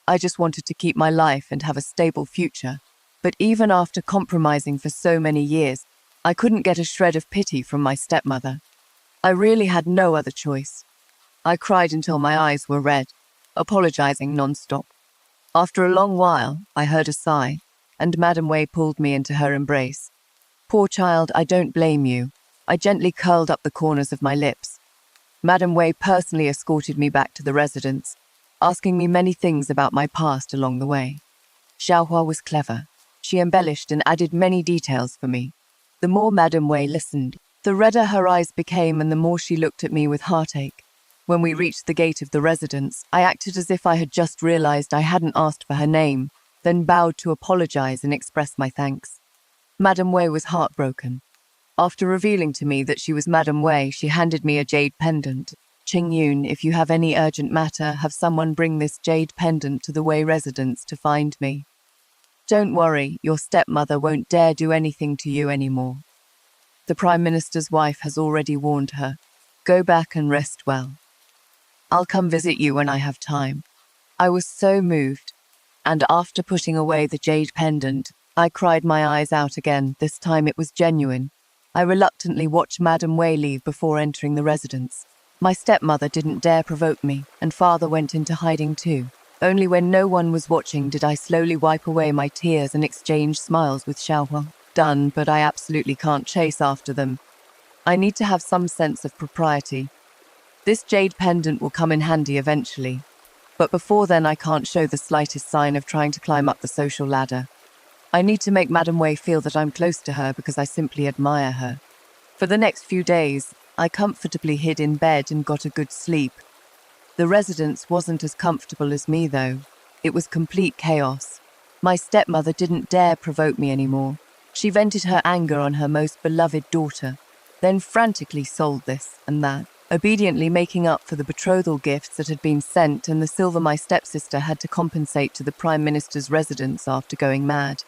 I just wanted to keep my life and have a stable future. But even after compromising for so many years, I couldn't get a shred of pity from my stepmother. I really had no other choice. I cried until my eyes were red, apologizing non-stop. After a long while, I heard a sigh, and Madame Wei pulled me into her embrace. "Poor child, I don't blame you." I gently curled up the corners of my lips. Madame Wei personally escorted me back to the residence, asking me many things about my past along the way. Xiaohua was clever. She embellished and added many details for me. The more Madame Wei listened, the redder her eyes became and the more she looked at me with heartache. When we reached the gate of the residence, I acted as if I had just realized I hadn't asked for her name, then bowed to apologize and express my thanks. Madame Wei was heartbroken. After revealing to me that she was Madame Wei, she handed me a jade pendant. "Qingyun, if you have any urgent matter, have someone bring this jade pendant to the Wei residence to find me. Don't worry, your stepmother won't dare do anything to you anymore. The Prime Minister's wife has already warned her. Go back and rest well." I'll come visit you when I have time." I was so moved, and after pushing away the jade pendant, I cried my eyes out again. This time it was genuine. I reluctantly watched Madame Wei leave before entering the residence. My stepmother didn't dare provoke me, and father went into hiding too. Only when no one was watching did I slowly wipe away my tears and exchange smiles with Xiaohua. Done, but I absolutely can't chase after them. I need to have some sense of propriety. This jade pendant will come in handy eventually, but before then I can't show the slightest sign of trying to climb up the social ladder. I need to make Madame Wei feel that I'm close to her because I simply admire her. For the next few days, I comfortably hid in bed and got a good sleep. The residence wasn't as comfortable as me, though. It was complete chaos. My stepmother didn't dare provoke me anymore. She vented her anger on her most beloved daughter, then frantically sold this and that, obediently making up for the betrothal gifts that had been sent and the silver my stepsister had to compensate to the Prime Minister's residence after going mad.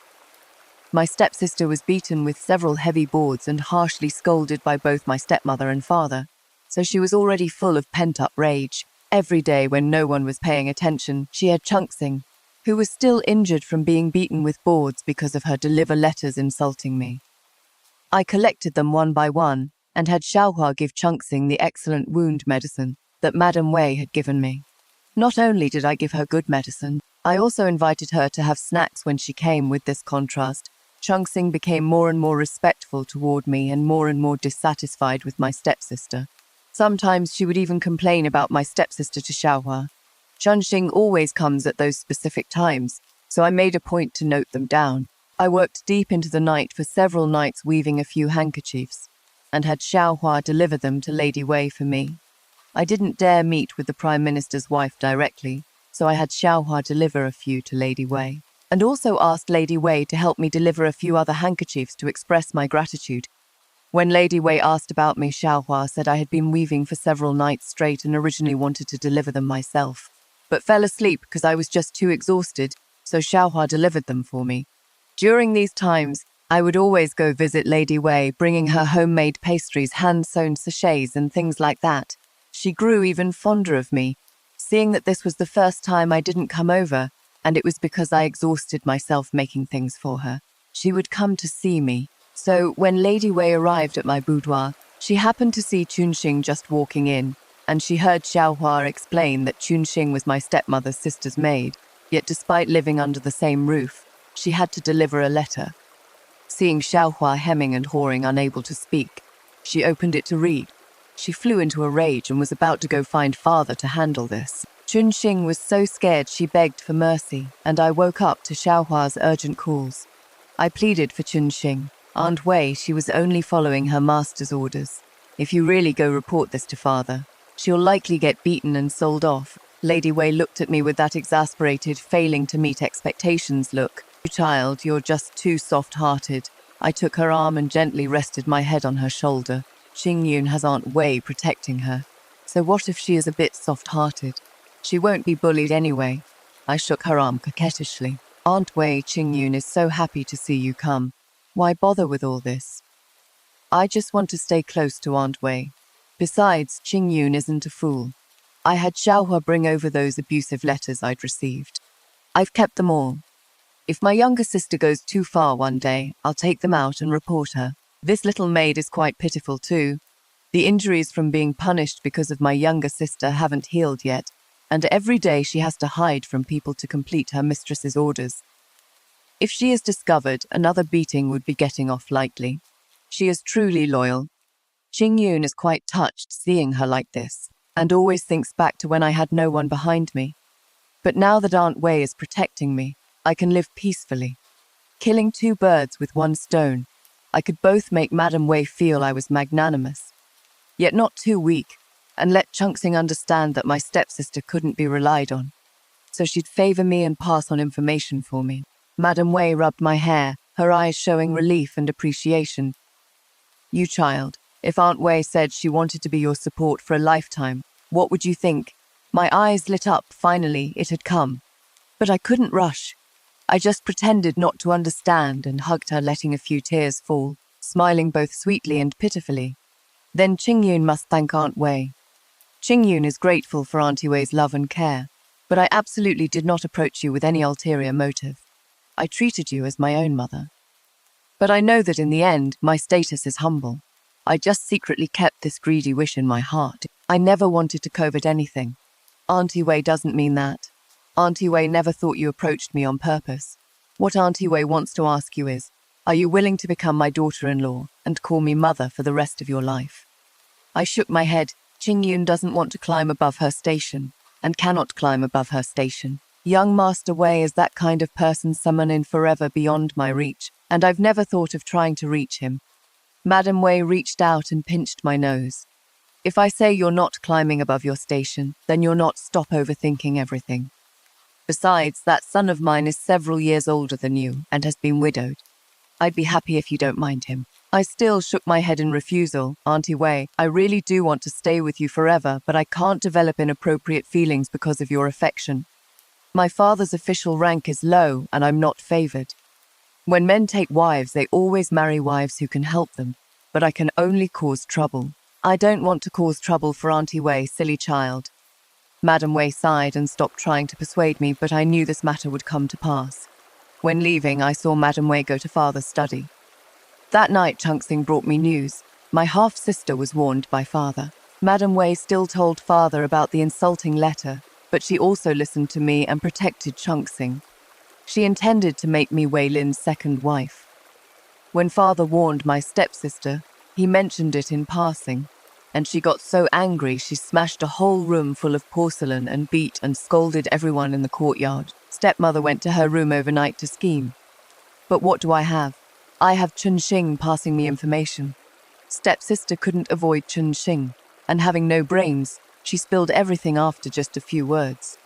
My stepsister was beaten with several heavy boards and harshly scolded by both my stepmother and father, so she was already full of pent-up rage. Every day when no one was paying attention, she had Chunxing, who was still injured from being beaten with boards because of her deliver letters insulting me. I collected them one by one and had Xiaohua give Chunxing the excellent wound medicine that Madame Wei had given me. Not only did I give her good medicine, I also invited her to have snacks when she came. With this contrast, Chunxing became more and more respectful toward me and more dissatisfied with my stepsister. Sometimes she would even complain about my stepsister to Xiaohua. Chunxing always comes at those specific times, so I made a point to note them down. I worked deep into the night for several nights weaving a few handkerchiefs, and had Xiaohua deliver them to Lady Wei for me. I didn't dare meet with the Prime Minister's wife directly, so I had Xiaohua deliver a few to Lady Wei, and also asked Lady Wei to help me deliver a few other handkerchiefs to express my gratitude. When Lady Wei asked about me, Xiaohua said I had been weaving for several nights straight and originally wanted to deliver them myself, but fell asleep because I was just too exhausted, so Xiaohua delivered them for me. During these times, I would always go visit Lady Wei, bringing her homemade pastries, hand-sewn sachets and things like that. She grew even fonder of me, seeing that this was the first time I didn't come over, and it was because I exhausted myself making things for her. She would come to see me. So when Lady Wei arrived at my boudoir, she happened to see Chunxing just walking in, and she heard Xiaohua explain that Chunxing was my stepmother's sister's maid, yet despite living under the same roof, she had to deliver a letter. Seeing Xiaohua hemming and hawing, unable to speak, she opened it to read. She flew into a rage and was about to go find father to handle this. Chunxing was so scared she begged for mercy, and I woke up to Xiaohua's urgent calls. I pleaded for Chunxing. Aunt Wei, she was only following her master's orders. If you really go report this to father, she'll likely get beaten and sold off. Lady Wei looked at me with that exasperated, failing to meet expectations look. Child, you're just too soft-hearted. I took her arm and gently rested my head on her shoulder. Xingyun has Aunt Wei protecting her. So what if she is a bit soft-hearted? She won't be bullied anyway. I shook her arm coquettishly. Aunt Wei, Xingyun is so happy to see you come. Why bother with all this? I just want to stay close to Aunt Wei. Besides, Xingyun isn't a fool. I had Xiaohua bring over those abusive letters I'd received. I've kept them all. If my younger sister goes too far one day, I'll take them out and report her. This little maid is quite pitiful too. The injuries from being punished because of my younger sister haven't healed yet, and every day she has to hide from people to complete her mistress's orders. If she is discovered, another beating would be getting off lightly. She is truly loyal. Xingyun is quite touched seeing her like this, and always thinks back to when I had no one behind me. But now that Aunt Wei is protecting me, I can live peacefully. Killing two birds with one stone, I could both make Madame Wei feel I was magnanimous, yet not too weak, and let Chunxing understand that my stepsister couldn't be relied on, so she'd favor me and pass on information for me. Madame Wei rubbed my hair, her eyes showing relief and appreciation. You child, if Aunt Wei said she wanted to be your support for a lifetime, what would you think? My eyes lit up, finally, it had come. But I couldn't rush. I just pretended not to understand and hugged her, letting a few tears fall, smiling both sweetly and pitifully. Then Xingyun must thank Aunt Wei. Qingyun is grateful for Auntie Wei's love and care, but I absolutely did not approach you with any ulterior motive. I treated you as my own mother. But I know that in the end, my status is humble. I just secretly kept this greedy wish in my heart. I never wanted to covet anything. Auntie Wei doesn't mean that. Auntie Wei never thought you approached me on purpose. What Auntie Wei wants to ask you is, are you willing to become my daughter-in-law and call me mother for the rest of your life? I shook my head. Qingyun doesn't want to climb above her station, and cannot climb above her station. Young Master Wei is that kind of person, someone in forever beyond my reach, and I've never thought of trying to reach him. Madame Wei reached out and pinched my nose. If I say you're not climbing above your station, then you're not. Stop overthinking everything. Besides, that son of mine is several years older than you and has been widowed. I'd be happy if you don't mind him. I still shook my head in refusal. Auntie Wei, I really do want to stay with you forever, but I can't develop inappropriate feelings because of your affection. My father's official rank is low, and I'm not favored. When men take wives, they always marry wives who can help them, but I can only cause trouble. I don't want to cause trouble for Auntie Wei, silly child. Madame Wei sighed and stopped trying to persuade me, but I knew this matter would come to pass. When leaving, I saw Madame Wei go to father's study. That night, Chunxing brought me news. My half-sister was warned by father. Madame Wei still told father about the insulting letter, but she also listened to me and protected Chunxing. She intended to make me Wei Lin's second wife. When father warned my stepsister, he mentioned it in passing, and she got so angry she smashed a whole room full of porcelain and beat and scolded everyone in the courtyard. Stepmother went to her room overnight to scheme. But what do I have? I have Chunxing passing me information. Stepsister couldn't avoid Chunxing, and having no brains, she spilled everything after just a few words.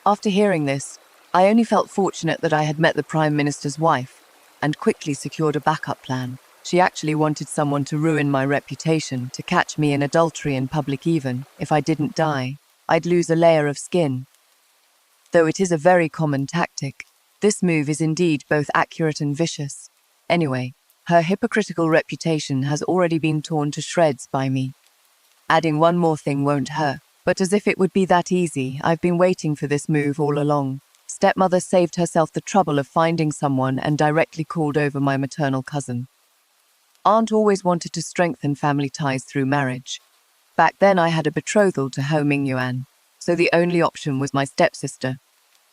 After hearing this, I only felt fortunate that I had met the Prime Minister's wife, and quickly secured a backup plan. She actually wanted someone to ruin my reputation, to catch me in adultery in public. Even if I didn't die, I'd lose a layer of skin. Though it is a very common tactic, this move is indeed both accurate and vicious. Anyway, her hypocritical reputation has already been torn to shreds by me. Adding one more thing won't hurt, but as if it would be that easy, I've been waiting for this move all along. Stepmother saved herself the trouble of finding someone and directly called over my maternal cousin. Aunt always wanted to strengthen family ties through marriage. Back then I had a betrothal to Ho Mingyuan, so the only option was my stepsister.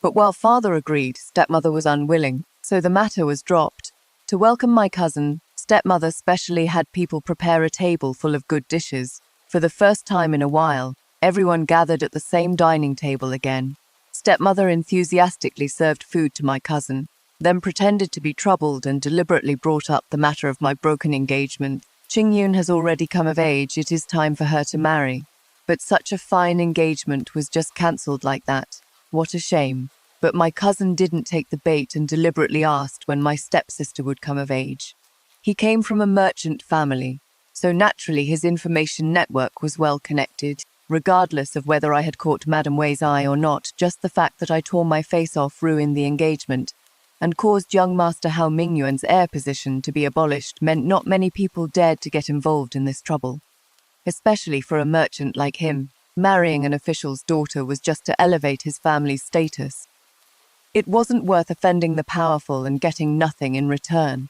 But while father agreed, stepmother was unwilling, so the matter was dropped. To welcome my cousin, stepmother specially had people prepare a table full of good dishes. For the first time in a while, everyone gathered at the same dining table again. Stepmother enthusiastically served food to my cousin, then pretended to be troubled and deliberately brought up the matter of my broken engagement. Qingyun has already come of age, it is time for her to marry. But such a fine engagement was just cancelled like that. What a shame. But my cousin didn't take the bait and deliberately asked when my stepsister would come of age. He came from a merchant family, so naturally his information network was well connected. Regardless of whether I had caught Madame Wei's eye or not, just the fact that I tore my face off ruined the engagement, and caused young Master Hao Mingyuan's heir position to be abolished meant not many people dared to get involved in this trouble. Especially for a merchant like him, marrying an official's daughter was just to elevate his family's status. It wasn't worth offending the powerful and getting nothing in return.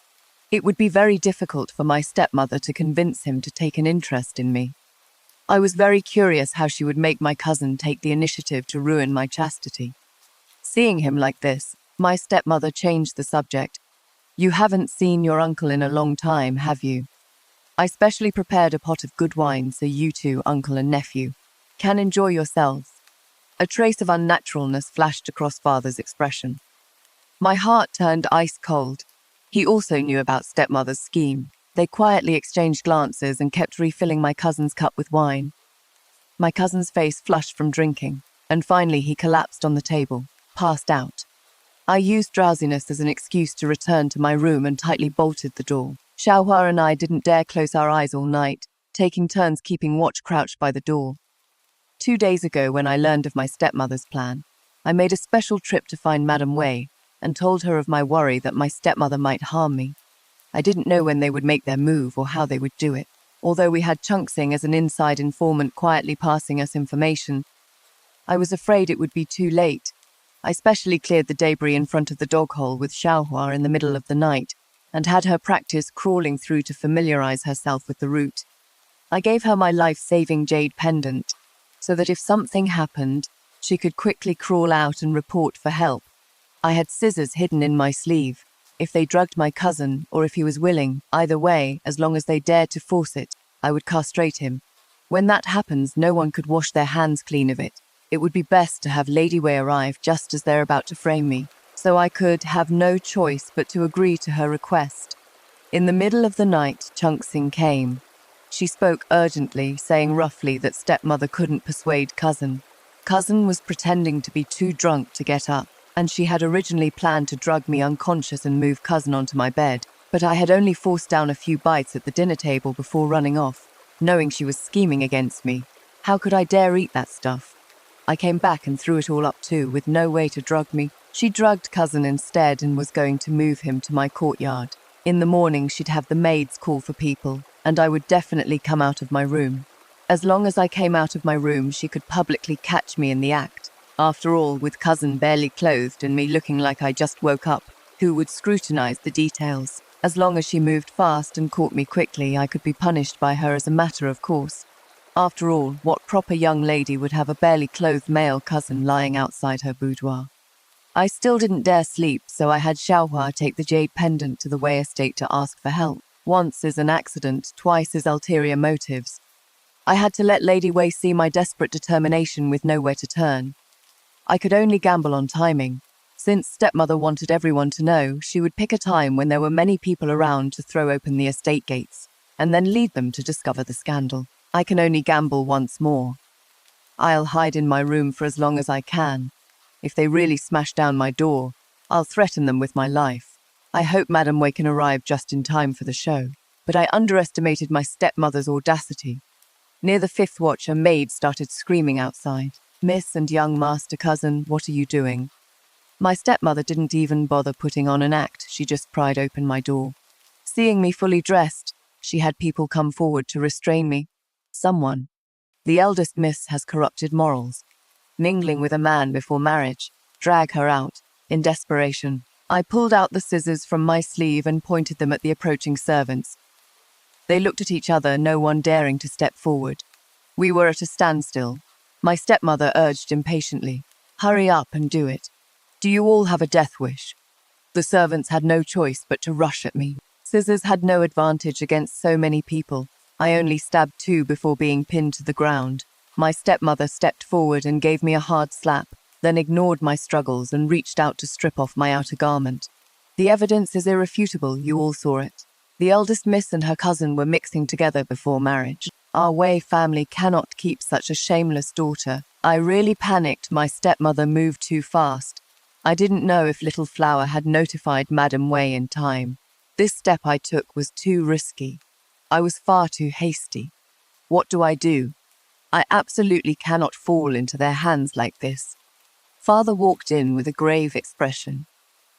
It would be very difficult for my stepmother to convince him to take an interest in me. I was very curious how she would make my cousin take the initiative to ruin my chastity. Seeing him like this, my stepmother changed the subject. You haven't seen your uncle in a long time, have you? I specially prepared a pot of good wine so you two, uncle and nephew, can enjoy yourselves. A trace of unnaturalness flashed across father's expression. My heart turned ice cold. He also knew about stepmother's scheme. They quietly exchanged glances and kept refilling my cousin's cup with wine. My cousin's face flushed from drinking, and finally he collapsed on the table, passed out. I used drowsiness as an excuse to return to my room and tightly bolted the door. Xiaohua and I didn't dare close our eyes all night, taking turns keeping watch crouched by the door. 2 days ago, when I learned of my stepmother's plan, I made a special trip to find Madame Wei and told her of my worry that my stepmother might harm me. I didn't know when they would make their move or how they would do it. although we had Chunksing as an inside informant quietly passing us information. I was afraid it would be too late. I specially cleared the debris in front of the dog hole with Xiaohua in the middle of the night and had her practice crawling through to familiarize herself with the route. I gave her my life-saving jade pendant so that if something happened, she could quickly crawl out and report for help. I had scissors hidden in my sleeve. If they drugged my cousin, or if he was willing, either way, as long as they dared to force it, I would castrate him. When that happens, no one could wash their hands clean of it. It would be best to have Lady Wei arrive just as they're about to frame me, so I could have no choice but to agree to her request. In the middle of the night, Chunksing came. She spoke urgently, saying roughly that stepmother couldn't persuade cousin. Cousin was pretending to be too drunk to get up, and she had originally planned to drug me unconscious and move cousin onto my bed, but I had only forced down a few bites at the dinner table before running off, knowing she was scheming against me. How could I dare eat that stuff? I came back and threw it all up too, with no way to drug me. She drugged cousin instead and was going to move him to my courtyard. In the morning, she'd have the maids call for people, and I would definitely come out of my room. As long as I came out of my room, she could publicly catch me in the act. After all, with cousin barely clothed and me looking like I just woke up, who would scrutinize the details? As long as she moved fast and caught me quickly, I could be punished by her as a matter of course. After all, what proper young lady would have a barely clothed male cousin lying outside her boudoir? I still didn't dare sleep, so I had Xiaohua take the jade pendant to the Wei estate to ask for help. Once is an accident, twice is ulterior motives. I had to let Lady Wei see my desperate determination with nowhere to turn. I could only gamble on timing. Since stepmother wanted everyone to know, she would pick a time when there were many people around to throw open the estate gates, and then lead them to discover the scandal. I can only gamble once more. I'll hide in my room for as long as I can. If they really smash down my door, I'll threaten them with my life. I hope Madame Wei can arrive just in time for the show, but I underestimated my stepmother's audacity. Near the fifth watch, a maid started screaming outside. "Miss and young master cousin, what are you doing?" My stepmother didn't even bother putting on an act, she just pried open my door. Seeing me fully dressed, she had people come forward to restrain me. Someone. The eldest miss has corrupted morals. Mingling with a man before marriage. Drag her out. In desperation, I pulled out the scissors from my sleeve and pointed them at the approaching servants. They looked at each other, no one daring to step forward. We were at a standstill. My stepmother urged impatiently, "Hurry up and do it. Do you all have a death wish?" The servants had no choice but to rush at me. Scissors had no advantage against so many people. I only stabbed 2 before being pinned to the ground. My stepmother stepped forward and gave me a hard slap, then ignored my struggles and reached out to strip off my outer garment. The evidence is irrefutable, you all saw it. The eldest miss and her cousin were mixing together before marriage. Our Wei family cannot keep such a shameless daughter. I really panicked. My stepmother moved too fast. I didn't know if Little Flower had notified Madame Wei in time. This step I took was too risky. I was far too hasty. What do? I absolutely cannot fall into their hands like this. Father walked in with a grave expression.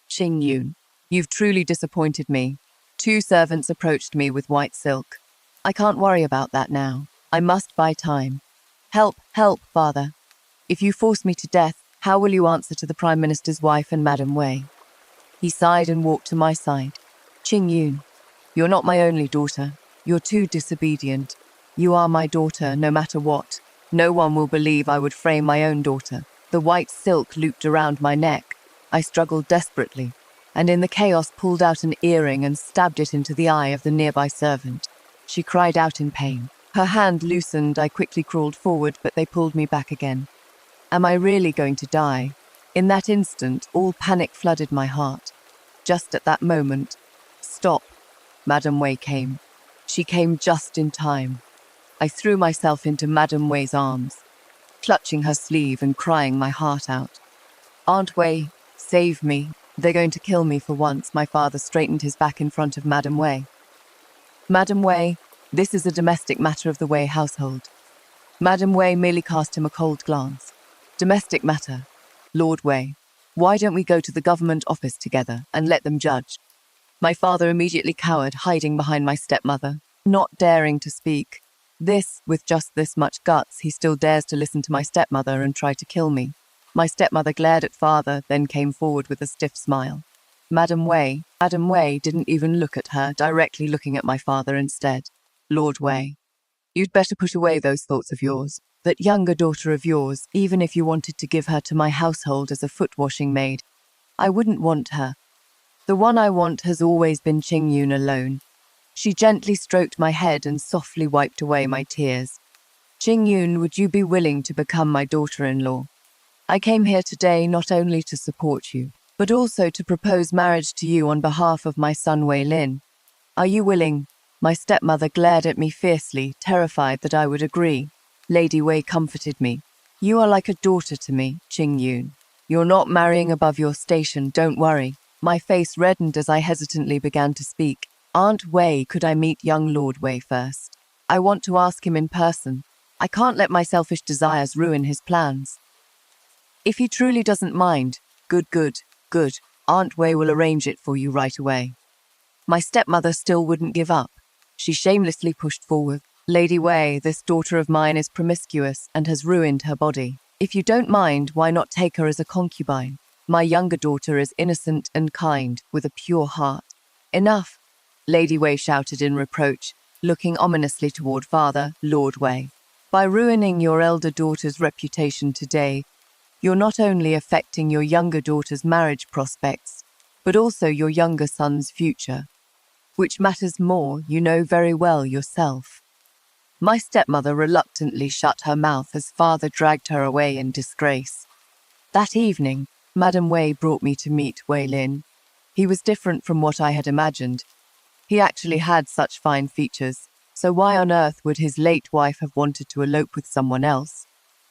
"Qing Yun, you've truly disappointed me." 2 servants approached me with white silk. "I can't worry about that now. I must buy time." Help, father. If you force me to death, how will you answer to the Prime Minister's wife and Madame Wei?" He sighed and walked to my side. "Qing Yun, you're not my only daughter. You're too disobedient. You are my daughter, no matter what. No one will believe I would frame my own daughter." The white silk looped around my neck. I struggled desperately, and in the chaos pulled out an earring and stabbed it into the eye of the nearby servant. She cried out in pain. Her hand loosened. I quickly crawled forward, but they pulled me back again. Am I really going to die? In that instant, all panic flooded my heart. Just at that moment, "Stop!" Madame Wei came. She came just in time. I threw myself into Madame Wei's arms, clutching her sleeve and crying my heart out. "Aunt Wei, save me. They're going to kill me for once." My father straightened his back in front of Madame Wei. "Madame Wei, this is a domestic matter of the Wei household." Madame Wei merely cast him a cold glance. "Domestic matter. Lord Wei, why don't we go to the government office together and let them judge?" My father immediately cowered, hiding behind my stepmother. not daring to speak. This, with just this much guts, he still dares to listen to my stepmother and try to kill me. My stepmother glared at father, then came forward with a stiff smile. Madam Wei didn't even look at her, directly looking at my father instead. Lord Wei, you'd better put away those thoughts of yours. That younger daughter of yours, even if you wanted to give her to my household as a foot-washing maid, I wouldn't want her. The one I want has always been Qingyun alone. She gently stroked my head and softly wiped away my tears. Qingyun, would you be willing to become my daughter-in-law? I came here today not only to support you, but also to propose marriage to you on behalf of my son Wei Lin. Are you willing? My stepmother glared at me fiercely, terrified that I would agree. Lady Wei comforted me. You are like a daughter to me, Qingyun. You're not marrying above your station, don't worry. My face reddened as I hesitantly began to speak. Aunt Wei, could I meet young Lord Wei first? I want to ask him in person. I can't let my selfish desires ruin his plans. If he truly doesn't mind, good. Aunt Wei will arrange it for you right away. My stepmother still wouldn't give up. She shamelessly pushed forward. Lady Wei, this daughter of mine is promiscuous and has ruined her body. If you don't mind, why not take her as a concubine? My younger daughter is innocent and kind, with a pure heart. Enough, Lady Wei shouted in reproach, looking ominously toward father, Lord Wei. By ruining your elder daughter's reputation today, you're not only affecting your younger daughter's marriage prospects, but also your younger son's future. Which matters more, you know very well yourself. My stepmother reluctantly shut her mouth as father dragged her away in disgrace. That evening, Madam Wei brought me to meet Wei Lin. He was different from what I had imagined. He actually had such fine features, so why on earth would his late wife have wanted to elope with someone else?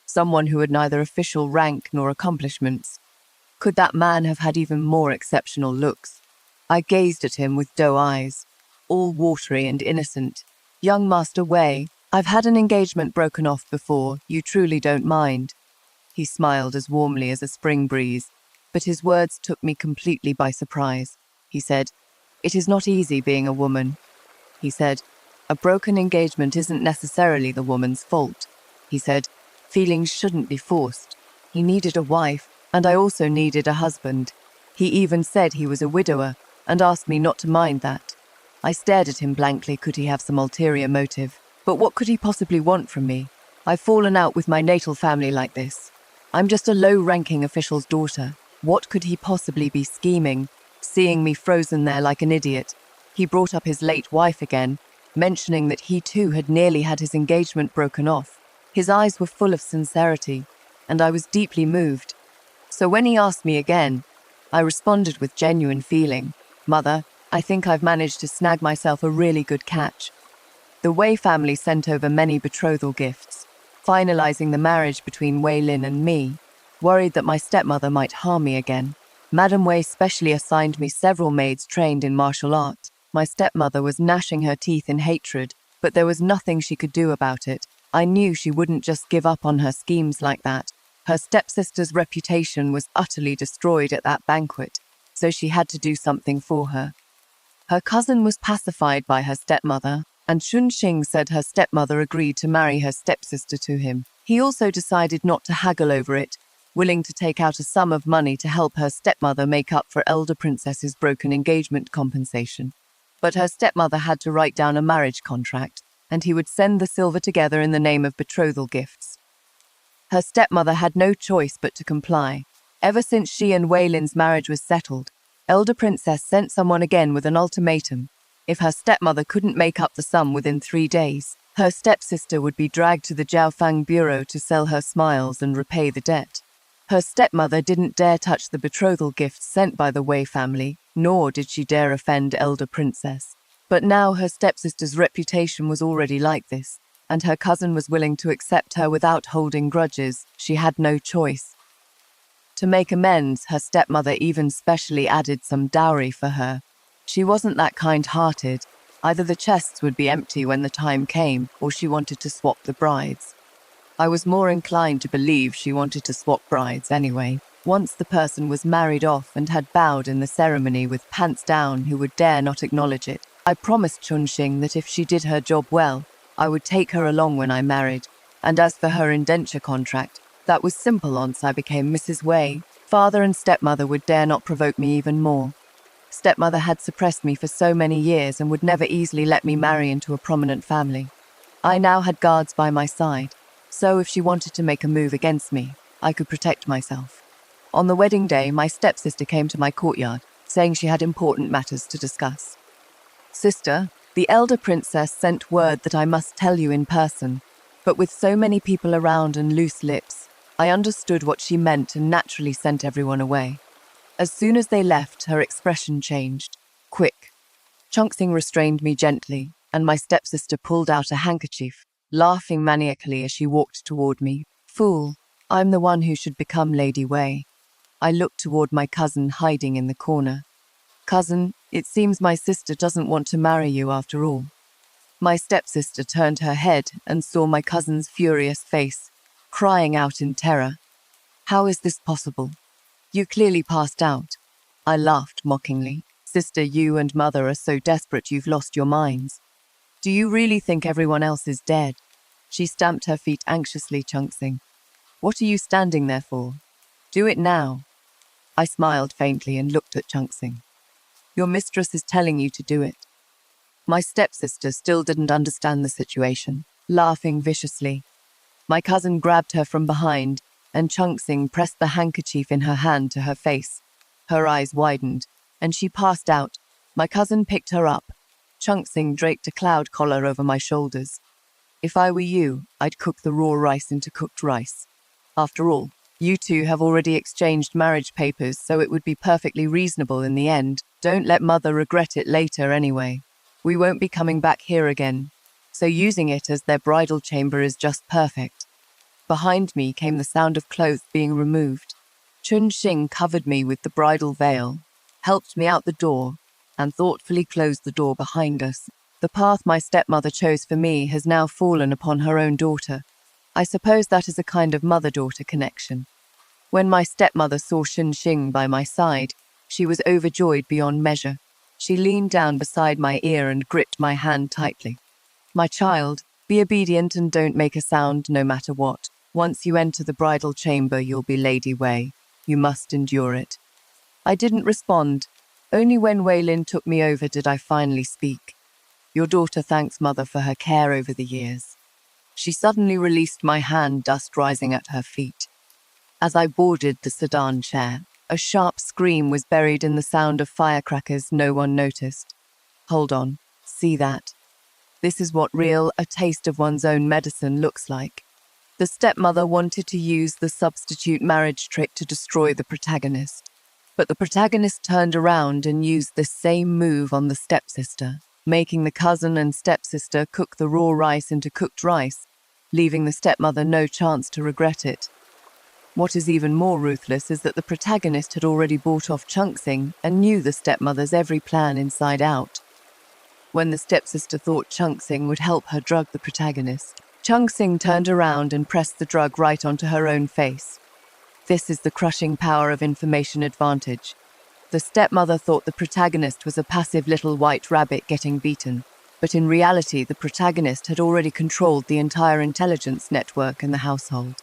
Someone who had neither official rank nor accomplishments. Could that man have had even more exceptional looks? I gazed at him with doe eyes, all watery and innocent. Young Master Wei, I've had an engagement broken off before, you truly don't mind. He smiled as warmly as a spring breeze, but his words took me completely by surprise. He said, "It is not easy being a woman." He said, "A broken engagement isn't necessarily the woman's fault." He said, "Feelings shouldn't be forced." He needed a wife, and I also needed a husband. He even said he was a widower, and asked me not to mind that. I stared at him blankly. Could he have some ulterior motive? But what could he possibly want from me? I've fallen out with my natal family like this. I'm just a low-ranking official's daughter. What could he possibly be scheming? Seeing me frozen there like an idiot, he brought up his late wife again, mentioning that he too had nearly had his engagement broken off. His eyes were full of sincerity, and I was deeply moved. So when he asked me again, I responded with genuine feeling. "Mother, I think I've managed to snag myself a really good catch." The Wei family sent over many betrothal gifts, finalizing the marriage between Wei Lin and me, worried that my stepmother might harm me again. Madam Wei specially assigned me several maids trained in martial art. My stepmother was gnashing her teeth in hatred, but there was nothing she could do about it. I knew she wouldn't just give up on her schemes like that. Her stepsister's reputation was utterly destroyed at that banquet, so she had to do something for her. Her cousin was pacified by her stepmother, and Chunxing said her stepmother agreed to marry her stepsister to him. He also decided not to haggle over it, willing to take out a sum of money to help her stepmother make up for elder princess's broken engagement compensation. But her stepmother had to write down a marriage contract, and he would send the silver together in the name of betrothal gifts. Her stepmother had no choice but to comply. Ever since she and Wei Lin's marriage was settled, elder princess sent someone again with an ultimatum. If her stepmother couldn't make up the sum within 3 days, her stepsister would be dragged to the Jiaofang bureau to sell her smiles and repay the debt. Her stepmother didn't dare touch the betrothal gifts sent by the Wei family, nor did she dare offend elder princess. But now her stepsister's reputation was already like this, and her cousin was willing to accept her without holding grudges. She had no choice. To make amends, her stepmother even specially added some dowry for her. She wasn't that kind-hearted. Either the chests would be empty when the time came, or she wanted to swap the brides. I was more inclined to believe she wanted to swap brides anyway. Once the person was married off and had bowed in the ceremony with pants down, who would dare not acknowledge it? I promised Chunxing that if she did her job well, I would take her along when I married. And as for her indenture contract, that was simple once I became Mrs. Wei. Father and stepmother would dare not provoke me even more. Stepmother had suppressed me for so many years and would never easily let me marry into a prominent family. I now had guards by my side, so if she wanted to make a move against me, I could protect myself. On the wedding day, my stepsister came to my courtyard, saying she had important matters to discuss. Sister, the elder princess sent word that I must tell you in person, but with so many people around and loose lips, I understood what she meant and naturally sent everyone away. As soon as they left, her expression changed. Quick. Chunxing restrained me gently, and my stepsister pulled out a handkerchief, laughing maniacally as she walked toward me. Fool, I'm the one who should become Lady Wei. I looked toward my cousin hiding in the corner. Cousin, it seems my sister doesn't want to marry you after all. My stepsister turned her head and saw my cousin's furious face, crying out in terror. How is this possible? You clearly passed out. I laughed mockingly. Sister, you and mother are so desperate you've lost your minds. Do you really think everyone else is dead? She stamped her feet anxiously, Chunxing. What are you standing there for? Do it now. I smiled faintly and looked at Chunxing. Your mistress is telling you to do it. My stepsister still didn't understand the situation, laughing viciously. My cousin grabbed her from behind, and Chunxing pressed the handkerchief in her hand to her face. Her eyes widened, and she passed out. My cousin picked her up. Chunxing draped a cloud collar over my shoulders. If I were you, I'd cook the raw rice into cooked rice. After all, you two have already exchanged marriage papers, so it would be perfectly reasonable in the end. Don't let mother regret it later anyway. We won't be coming back here again, so using it as their bridal chamber is just perfect. Behind me came the sound of clothes being removed. Chunxing covered me with the bridal veil, helped me out the door, and thoughtfully closed the door behind us. The path my stepmother chose for me has now fallen upon her own daughter. I suppose that is a kind of mother-daughter connection. When my stepmother saw Chunxing by my side, she was overjoyed beyond measure. She leaned down beside my ear and gripped my hand tightly. My child, be obedient and don't make a sound no matter what. Once you enter the bridal chamber, you'll be Lady Wei. You must endure it. I didn't respond. Only when Wei Lin took me over did I finally speak. Your daughter thanks mother for her care over the years. She suddenly released my hand, dust rising at her feet. As I boarded the sedan chair, a sharp scream was buried in the sound of firecrackers no one noticed. Hold on, see that? This is what a taste of one's own medicine looks like. The stepmother wanted to use the substitute marriage trick to destroy the protagonist. But the protagonist turned around and used the same move on the stepsister, making the cousin and stepsister cook the raw rice into cooked rice, leaving the stepmother no chance to regret it. What is even more ruthless is that the protagonist had already bought off Chunxing and knew the stepmother's every plan inside out. When the stepsister thought Chunxing would help her drug the protagonist, Chunxing turned around and pressed the drug right onto her own face. This is the crushing power of information advantage. The stepmother thought the protagonist was a passive little white rabbit getting beaten, but in reality the protagonist had already controlled the entire intelligence network in the household.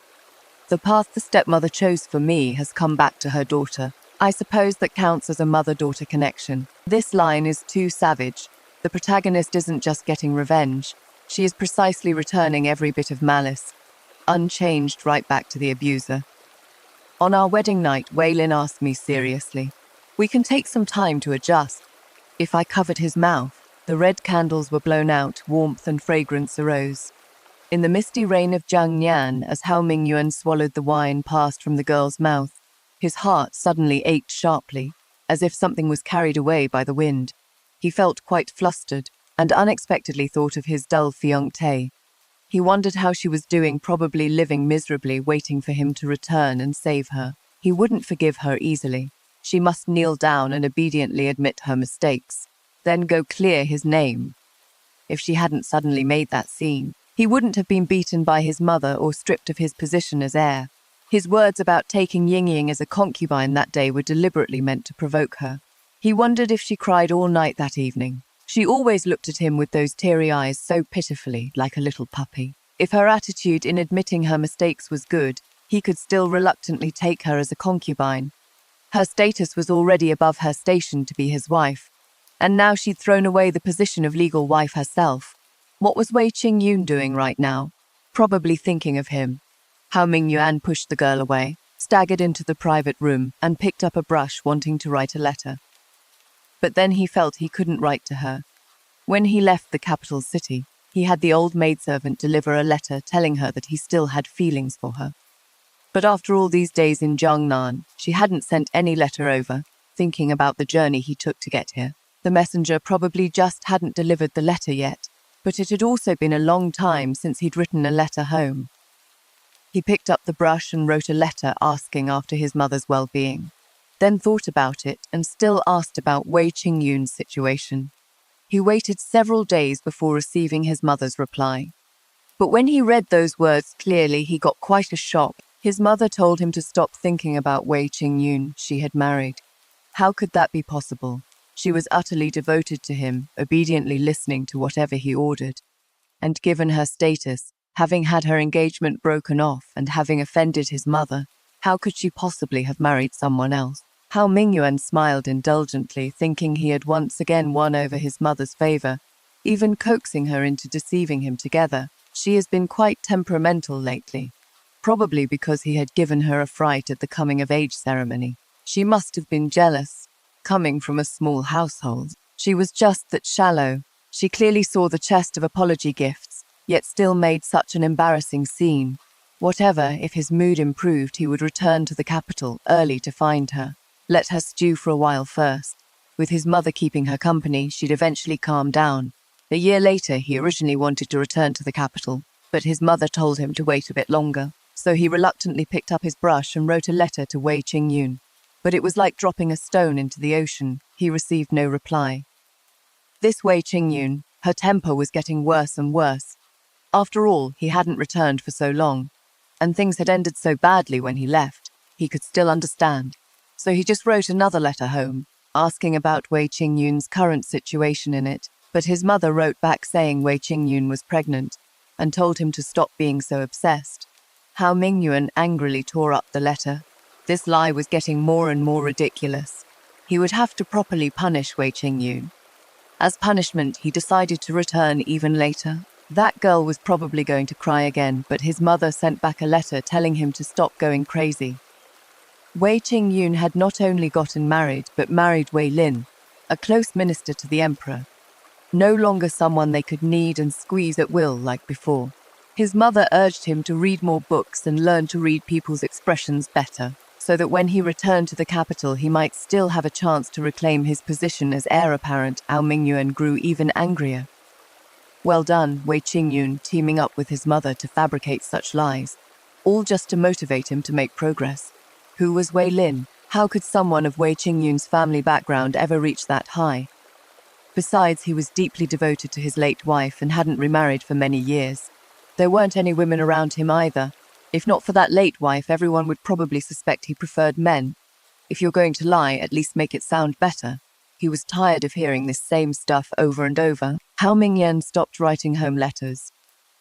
The path the stepmother chose for me has come back to her daughter. I suppose that counts as a mother-daughter connection. This line is too savage. The protagonist isn't just getting revenge. She is precisely returning every bit of malice, unchanged right back to the abuser. On our wedding night, Wei Lin asked me seriously, "We can take some time to adjust." If I covered his mouth, the red candles were blown out, warmth and fragrance arose. In the misty rain of Jiangnan, as Hao Mingyuan swallowed the wine passed from the girl's mouth, his heart suddenly ached sharply, as if something was carried away by the wind. He felt quite flustered, and unexpectedly thought of his dull fiancée. He wondered how she was doing, probably living miserably, waiting for him to return and save her. He wouldn't forgive her easily. She must kneel down and obediently admit her mistakes, then go clear his name. If she hadn't suddenly made that scene, he wouldn't have been beaten by his mother or stripped of his position as heir. His words about taking Yingying as a concubine that day were deliberately meant to provoke her. He wondered if she cried all night that evening. She always looked at him with those teary eyes so pitifully, like a little puppy. If her attitude in admitting her mistakes was good, he could still reluctantly take her as a concubine. Her status was already above her station to be his wife, and now she'd thrown away the position of legal wife herself. What was Wei Qingyun doing right now? Probably thinking of him. Hao Mingyuan pushed the girl away, staggered into the private room, and picked up a brush, wanting to write a letter. But then he felt he couldn't write to her. When he left the capital city, he had the old maidservant deliver a letter telling her that he still had feelings for her. But after all these days in Jiangnan, she hadn't sent any letter over, thinking about the journey he took to get here. The messenger probably just hadn't delivered the letter yet, but it had also been a long time since he'd written a letter home. He picked up the brush and wrote a letter asking after his mother's well-being, then thought about it and still asked about Wei Qingyun's situation. He waited several days before receiving his mother's reply. But when he read those words clearly, he got quite a shock. His mother told him to stop thinking about Wei Qingyun she had married. How could that be possible? She was utterly devoted to him, obediently listening to whatever he ordered. And given her status, having had her engagement broken off and having offended his mother, how could she possibly have married someone else? Hao Mingyuan smiled indulgently, thinking he had once again won over his mother's favor, even coaxing her into deceiving him together. She has been quite temperamental lately, probably because he had given her a fright at the coming-of-age ceremony. She must have been jealous. Coming from a small household, she was just that shallow. She clearly saw the chest of apology gifts, yet still made such an embarrassing scene. Whatever, if his mood improved, he would return to the capital early to find her. Let her stew for a while first. With his mother keeping her company, she'd eventually calm down. A year later, he originally wanted to return to the capital, but his mother told him to wait a bit longer, so he reluctantly picked up his brush and wrote a letter to Wei Qingyun. But it was like dropping a stone into the ocean. He received no reply. This Wei Qingyun, her temper was getting worse and worse. After all, he hadn't returned for so long, and things had ended so badly when he left. He could still understand. So he just wrote another letter home, asking about Wei Qingyun's current situation in it. But his mother wrote back saying Wei Qingyun was pregnant, and told him to stop being so obsessed. Hao Mingyuan angrily tore up the letter. This lie was getting more and more ridiculous. He would have to properly punish Wei Qingyun. As punishment, he decided to return even later. That girl was probably going to cry again, but his mother sent back a letter telling him to stop going crazy. Wei Qingyun had not only gotten married, but married Wei Lin, a close minister to the emperor. No longer someone they could knead and squeeze at will like before. His mother urged him to read more books and learn to read people's expressions better, so that when he returned to the capital he might still have a chance to reclaim his position as heir apparent. Hao Mingyuan grew even angrier. Well done, Wei Qingyun, teaming up with his mother to fabricate such lies, all just to motivate him to make progress. Who was Wei Lin? How could someone of Wei Qingyun's family background ever reach that high? Besides, he was deeply devoted to his late wife and hadn't remarried for many years. There weren't any women around him either. If not for that late wife, everyone would probably suspect he preferred men. If you're going to lie, at least make it sound better. He was tired of hearing this same stuff over and over. Hao Mingyuan stopped writing home letters.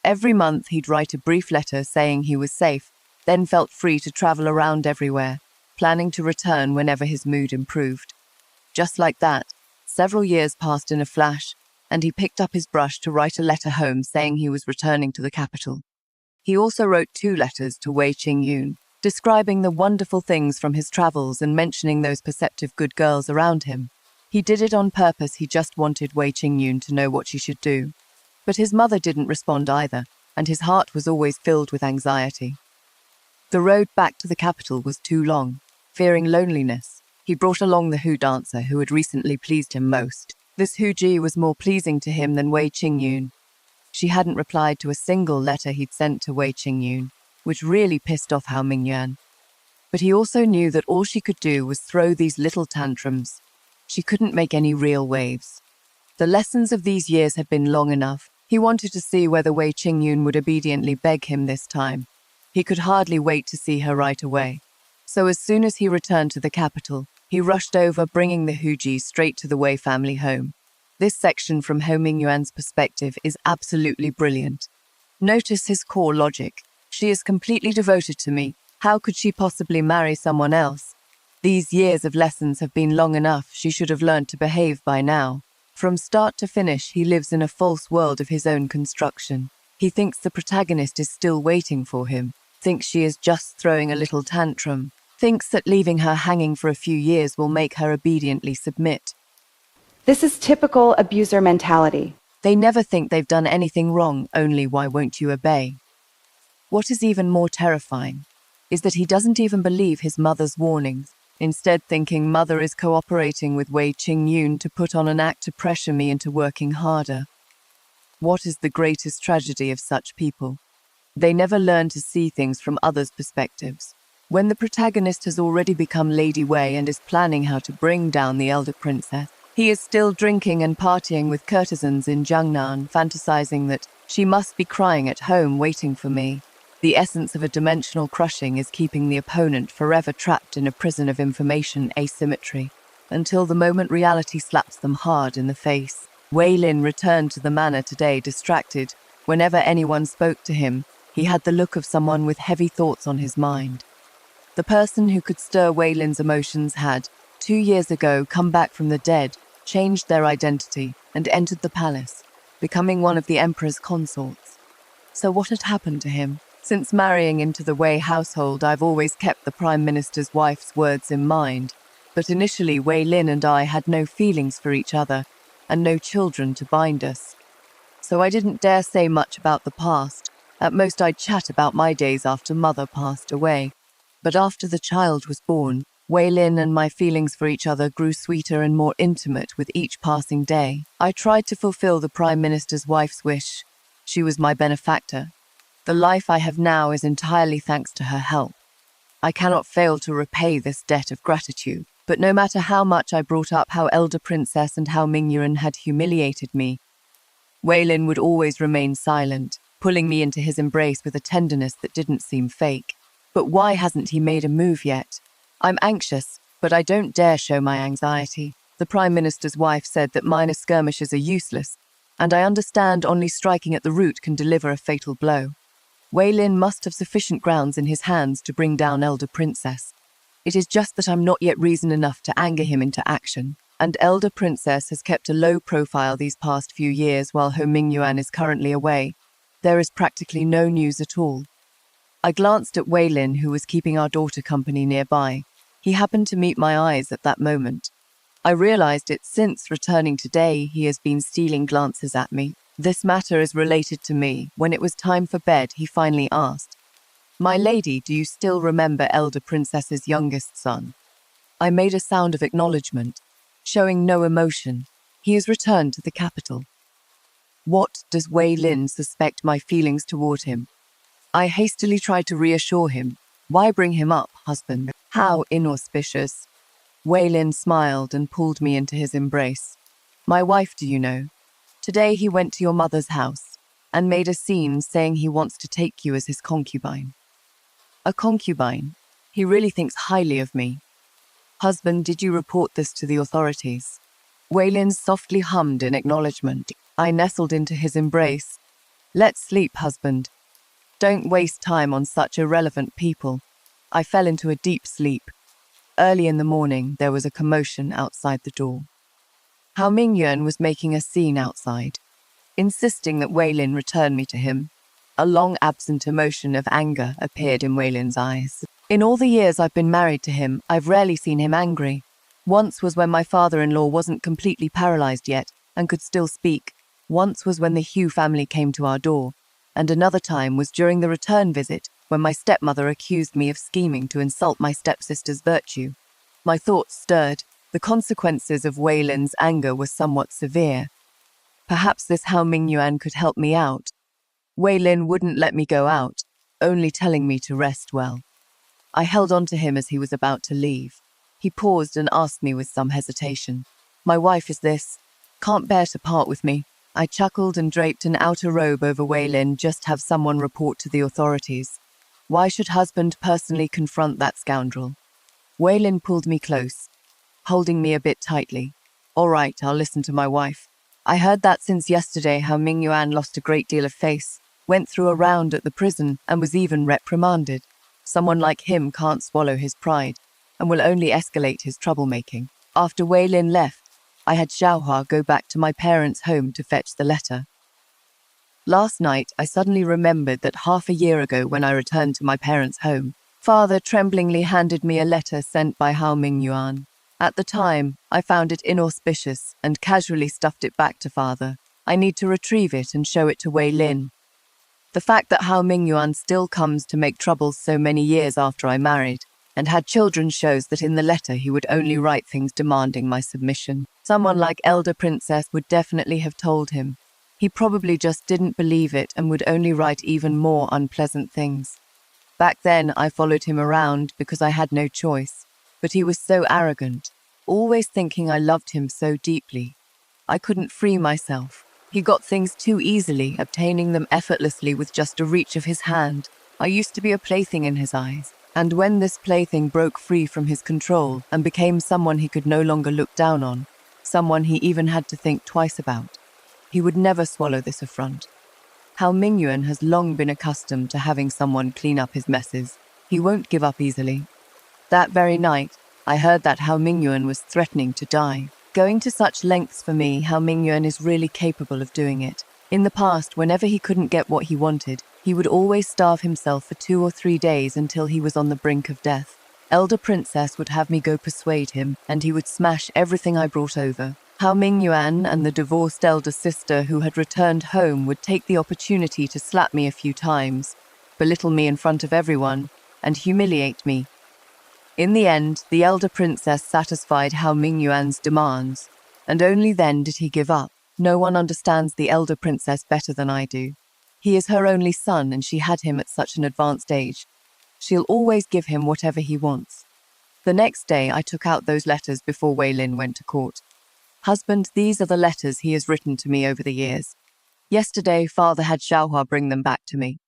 Every month he'd write a brief letter saying he was safe, then felt free to travel around everywhere, planning to return whenever his mood improved. Just like that, several years passed in a flash, and he picked up his brush to write a letter home saying he was returning to the capital. He also wrote 2 letters to Wei Qingyun, describing the wonderful things from his travels and mentioning those perceptive good girls around him. He did it on purpose. He just wanted Wei Qingyun to know what she should do. But his mother didn't respond either, and his heart was always filled with anxiety. The road back to the capital was too long. Fearing loneliness, he brought along the Hu dancer who had recently pleased him most. This Hu Ji was more pleasing to him than Wei Qingyun. She hadn't replied to a single letter he'd sent to Wei Qingyun, which really pissed off Hao Mingyuan. But he also knew that all she could do was throw these little tantrums. She couldn't make any real waves. The lessons of these years had been long enough. He wanted to see whether Wei Qingyun would obediently beg him this time. He could hardly wait to see her right away. So as soon as he returned to the capital, he rushed over, bringing the Hu Ji straight to the Wei family home. This section from Ho Mingyuan's perspective is absolutely brilliant. Notice his core logic. She is completely devoted to me. How could she possibly marry someone else? These years of lessons have been long enough. She should have learned to behave by now. From start to finish, he lives in a false world of his own construction. He thinks the protagonist is still waiting for him, thinks she is just throwing a little tantrum, thinks that leaving her hanging for a few years will make her obediently submit. This is typical abuser mentality. They never think they've done anything wrong, only why won't you obey? What is even more terrifying is that he doesn't even believe his mother's warnings, instead thinking mother is cooperating with Wei Qingyun to put on an act to pressure me into working harder. What is the greatest tragedy of such people? They never learn to see things from others' perspectives. When the protagonist has already become Lady Wei and is planning how to bring down the elder princess, he is still drinking and partying with courtesans in Jiangnan, fantasizing that she must be crying at home waiting for me. The essence of a dimensional crushing is keeping the opponent forever trapped in a prison of information asymmetry, until the moment reality slaps them hard in the face. Wei Lin returned to the manor today distracted. Whenever anyone spoke to him, he had the look of someone with heavy thoughts on his mind. The person who could stir Wei Lin's emotions had, 2 years ago, come back from the dead, changed their identity, and entered the palace, becoming one of the emperor's consorts. So what had happened to him? Since marrying into the Wei household, I've always kept the Prime Minister's wife's words in mind. But initially, Wei Lin and I had no feelings for each other, and no children to bind us. So I didn't dare say much about the past. At most, I'd chat about my days after mother passed away. But after the child was born, Wei Lin and my feelings for each other grew sweeter and more intimate with each passing day. I tried to fulfill the Prime Minister's wife's wish. She was my benefactor. The life I have now is entirely thanks to her help. I cannot fail to repay this debt of gratitude. But no matter how much I brought up how Elder Princess and how Mingyuan had humiliated me, Wei Lin would always remain silent, pulling me into his embrace with a tenderness that didn't seem fake. But why hasn't he made a move yet? I'm anxious, but I don't dare show my anxiety. The Prime Minister's wife said that minor skirmishes are useless, and I understand only striking at the root can deliver a fatal blow. Wei Lin must have sufficient grounds in his hands to bring down Elder Princess. It is just that I'm not yet reason enough to anger him into action, and Elder Princess has kept a low profile these past few years while Ho Mingyuan is currently away. There is practically no news at all. I glanced at Wei Lin, who was keeping our daughter company nearby. He happened to meet my eyes at that moment. I realized it since returning today he has been stealing glances at me. This matter is related to me. When it was time for bed, he finally asked, "My lady, do you still remember Elder Princess's youngest son?" I made a sound of acknowledgement, showing no emotion. He has returned to the capital. What does Wei Lin suspect my feelings toward him? I hastily tried to reassure him. Why bring him up, husband? How inauspicious. Wei Lin smiled and pulled me into his embrace. My wife, do you know? Today he went to your mother's house and made a scene saying he wants to take you as his concubine. A concubine? He really thinks highly of me. Husband, did you report this to the authorities? Wei Lin softly hummed in acknowledgement. I nestled into his embrace. Let's sleep, husband. Don't waste time on such irrelevant people. I fell into a deep sleep. Early in the morning, there was a commotion outside the door. Hao Mingyuan was making a scene outside, insisting that Wei Lin return me to him. A long-absent emotion of anger appeared in Wei Lin's eyes. In all the years I've been married to him, I've rarely seen him angry. Once was when my father-in-law wasn't completely paralyzed yet and could still speak. Once was when the Hugh family came to our door. And another time was during the return visit when my stepmother accused me of scheming to insult my stepsister's virtue. My thoughts stirred. The consequences of Wei Lin's anger were somewhat severe. Perhaps this Hao Mingyuan could help me out. Wei Lin wouldn't let me go out, only telling me to rest well. I held on to him as he was about to leave. He paused and asked me with some hesitation, "My wife is this? Can't bear to part with me." I chuckled and draped an outer robe over Wei Lin, just have someone report to the authorities. Why should husband personally confront that scoundrel? Wei Lin pulled me close, holding me a bit tightly. All right, I'll listen to my wife. I heard that since yesterday how Ming Yuan lost a great deal of face, went through a round at the prison, and was even reprimanded. Someone like him can't swallow his pride, and will only escalate his troublemaking. After Wei Lin left, I had Xiaohua go back to my parents' home to fetch the letter. Last night, I suddenly remembered that half a year ago when I returned to my parents' home, Father tremblingly handed me a letter sent by Hao Mingyuan. At the time, I found it inauspicious and casually stuffed it back to Father. I need to retrieve it and show it to Wei Lin. The fact that Hao Mingyuan still comes to make trouble so many years after I married and had children shows that in the letter he would only write things demanding my submission. Someone like Elder Princess would definitely have told him. He probably just didn't believe it and would only write even more unpleasant things. Back then, I followed him around because I had no choice, but he was so arrogant, always thinking I loved him so deeply. I couldn't free myself. He got things too easily, obtaining them effortlessly with just a reach of his hand. I used to be a plaything in his eyes, and when this plaything broke free from his control and became someone he could no longer look down on, someone he even had to think twice about, he would never swallow this affront. Hao Mingyuan has long been accustomed to having someone clean up his messes. He won't give up easily. That very night, I heard that Hao Mingyuan was threatening to die. Going to such lengths for me, Hao Mingyuan is really capable of doing it. In the past, whenever he couldn't get what he wanted, he would always starve himself for 2 or 3 days until he was on the brink of death. Elder Princess would have me go persuade him, and he would smash everything I brought over. Hao Mingyuan and the divorced elder sister who had returned home would take the opportunity to slap me a few times, belittle me in front of everyone, and humiliate me. In the end, the elder princess satisfied Hao Mingyuan's demands, and only then did he give up. No one understands the elder princess better than I do. He is her only son, and she had him at such an advanced age. She'll always give him whatever he wants. The next day, I took out those letters before Wei Lin went to court. Husband, these are the letters he has written to me over the years. Yesterday, Father had Xiaohua bring them back to me.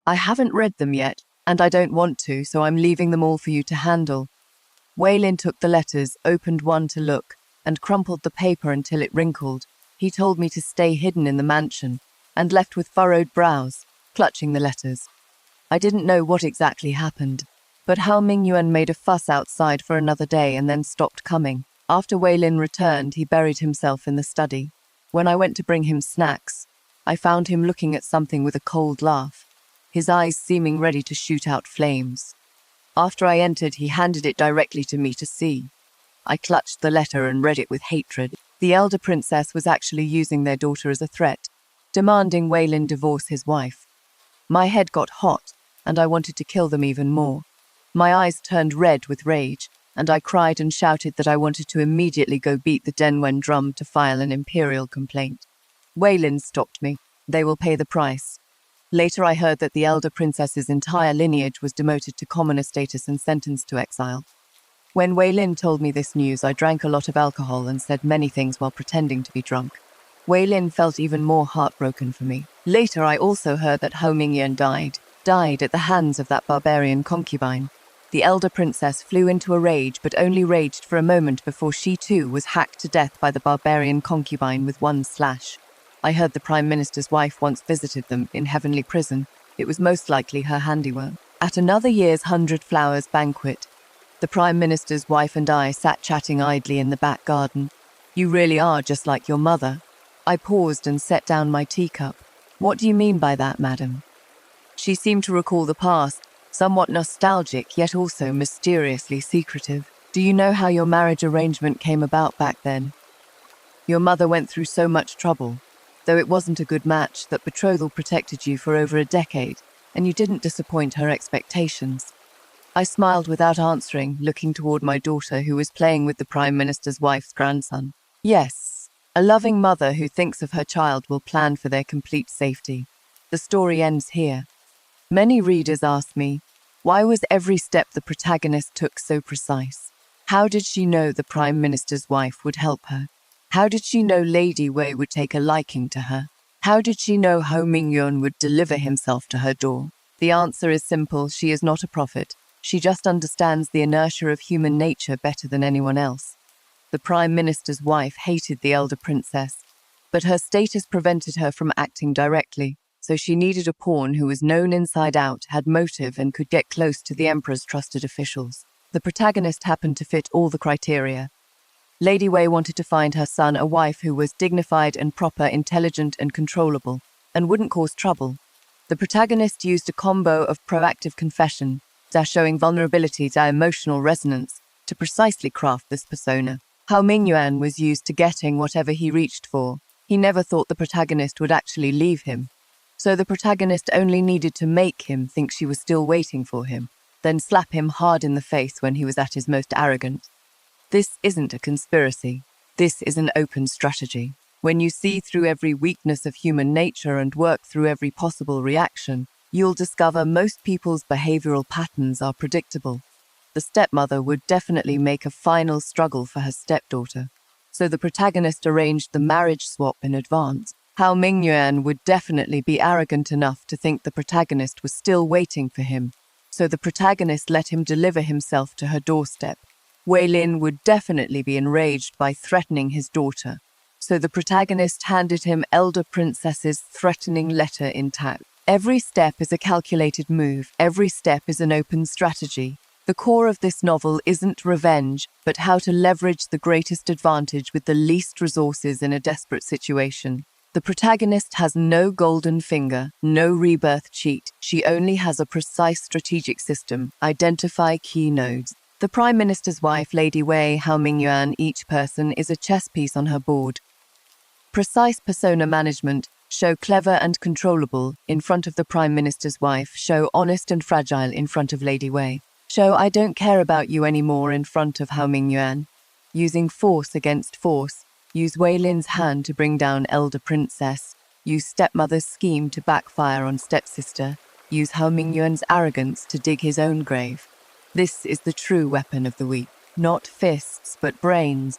I haven't read them yet, and I don't want to, so I'm leaving them all for you to handle. Wei Lin took the letters, opened one to look, and crumpled the paper until it wrinkled. He told me to stay hidden in the mansion, and left with furrowed brows, clutching the letters. I didn't know what exactly happened, but Hao Mingyuan made a fuss outside for another day and then stopped coming. After Wei Lin returned, he buried himself in the study. When I went to bring him snacks, I found him looking at something with a cold laugh, his eyes seeming ready to shoot out flames. After I entered, he handed it directly to me to see. I clutched the letter and read it with hatred. The elder princess was actually using their daughter as a threat, demanding Wei Lin divorce his wife. My head got hot, and I wanted to kill them even more. My eyes turned red with rage, and I cried and shouted that I wanted to immediately go beat the Denwen drum to file an imperial complaint. Wei Lin stopped me. They will pay the price. Later I heard that the elder princess's entire lineage was demoted to commoner status and sentenced to exile. When Wei Lin told me this news, I drank a lot of alcohol and said many things while pretending to be drunk. Wei Lin felt even more heartbroken for me. Later I also heard that Hao Mingyuan died at the hands of that barbarian concubine. The elder princess flew into a rage, but only raged for a moment before she too was hacked to death by the barbarian concubine with one slash. I heard the Prime Minister's wife once visited them in Heavenly Prison. It was most likely her handiwork. At another year's 100 Flowers banquet, the Prime Minister's wife and I sat chatting idly in the back garden. You really are just like your mother. I paused and set down my teacup. What do you mean by that, madam? She seemed to recall the past, somewhat nostalgic, yet also mysteriously secretive. Do you know how your marriage arrangement came about back then? Your mother went through so much trouble. Though it wasn't a good match, that betrothal protected you for over a decade, and you didn't disappoint her expectations. I smiled without answering, looking toward my daughter who was playing with the Prime Minister's wife's grandson. Yes, a loving mother who thinks of her child will plan for their complete safety. The story ends here. Many readers ask me, why was every step the protagonist took so precise? How did she know the Prime Minister's wife would help her? How did she know Lady Wei would take a liking to her? How did she know Hao Mingyuan would deliver himself to her door? The answer is simple. She is not a prophet. She just understands the inertia of human nature better than anyone else. The Prime Minister's wife hated the elder princess, But her status prevented her from acting directly, so she needed a pawn who was known inside out, had motive, and could get close to the emperor's trusted officials. The protagonist happened to fit all the criteria. Lady Wei wanted to find her son a wife who was dignified and proper, intelligent and controllable, and wouldn't cause trouble. The protagonist used a combo of proactive confession, showing vulnerability to emotional resonance, to precisely craft this persona. Hao Mingyuan was used to getting whatever he reached for. He never thought the protagonist would actually leave him. So the protagonist only needed to make him think she was still waiting for him, then slap him hard in the face when he was at his most arrogant. This isn't a conspiracy. This is an open strategy. When you see through every weakness of human nature and work through every possible reaction, you'll discover most people's behavioral patterns are predictable. The stepmother would definitely make a final struggle for her stepdaughter, so the protagonist arranged the marriage swap in advance. Hao Mingyuan would definitely be arrogant enough to think the protagonist was still waiting for him, so the protagonist let him deliver himself to her doorstep. Wei Lin would definitely be enraged by threatening his daughter, so the protagonist handed him elder princess's threatening letter intact. Every step is a calculated move. Every step is an open strategy. The core of this novel isn't revenge, but how to leverage the greatest advantage with the least resources in a desperate situation. The protagonist has no golden finger, no rebirth cheat. She only has a precise strategic system. Identify key nodes. The Prime Minister's wife, Lady Wei, Hao Mingyuan, each person is a chess piece on her board. Precise persona management. Show clever and controllable in front of the Prime Minister's wife. Show honest and fragile in front of Lady Wei. Show I don't care about you anymore in front of Hao Mingyuan. Using force against force. Use Wei Lin's hand to bring down elder princess. Use stepmother's scheme to backfire on stepsister. Use Hao Mingyuan's arrogance to dig his own grave. This is the true weapon of the weak. Not fists, but brains.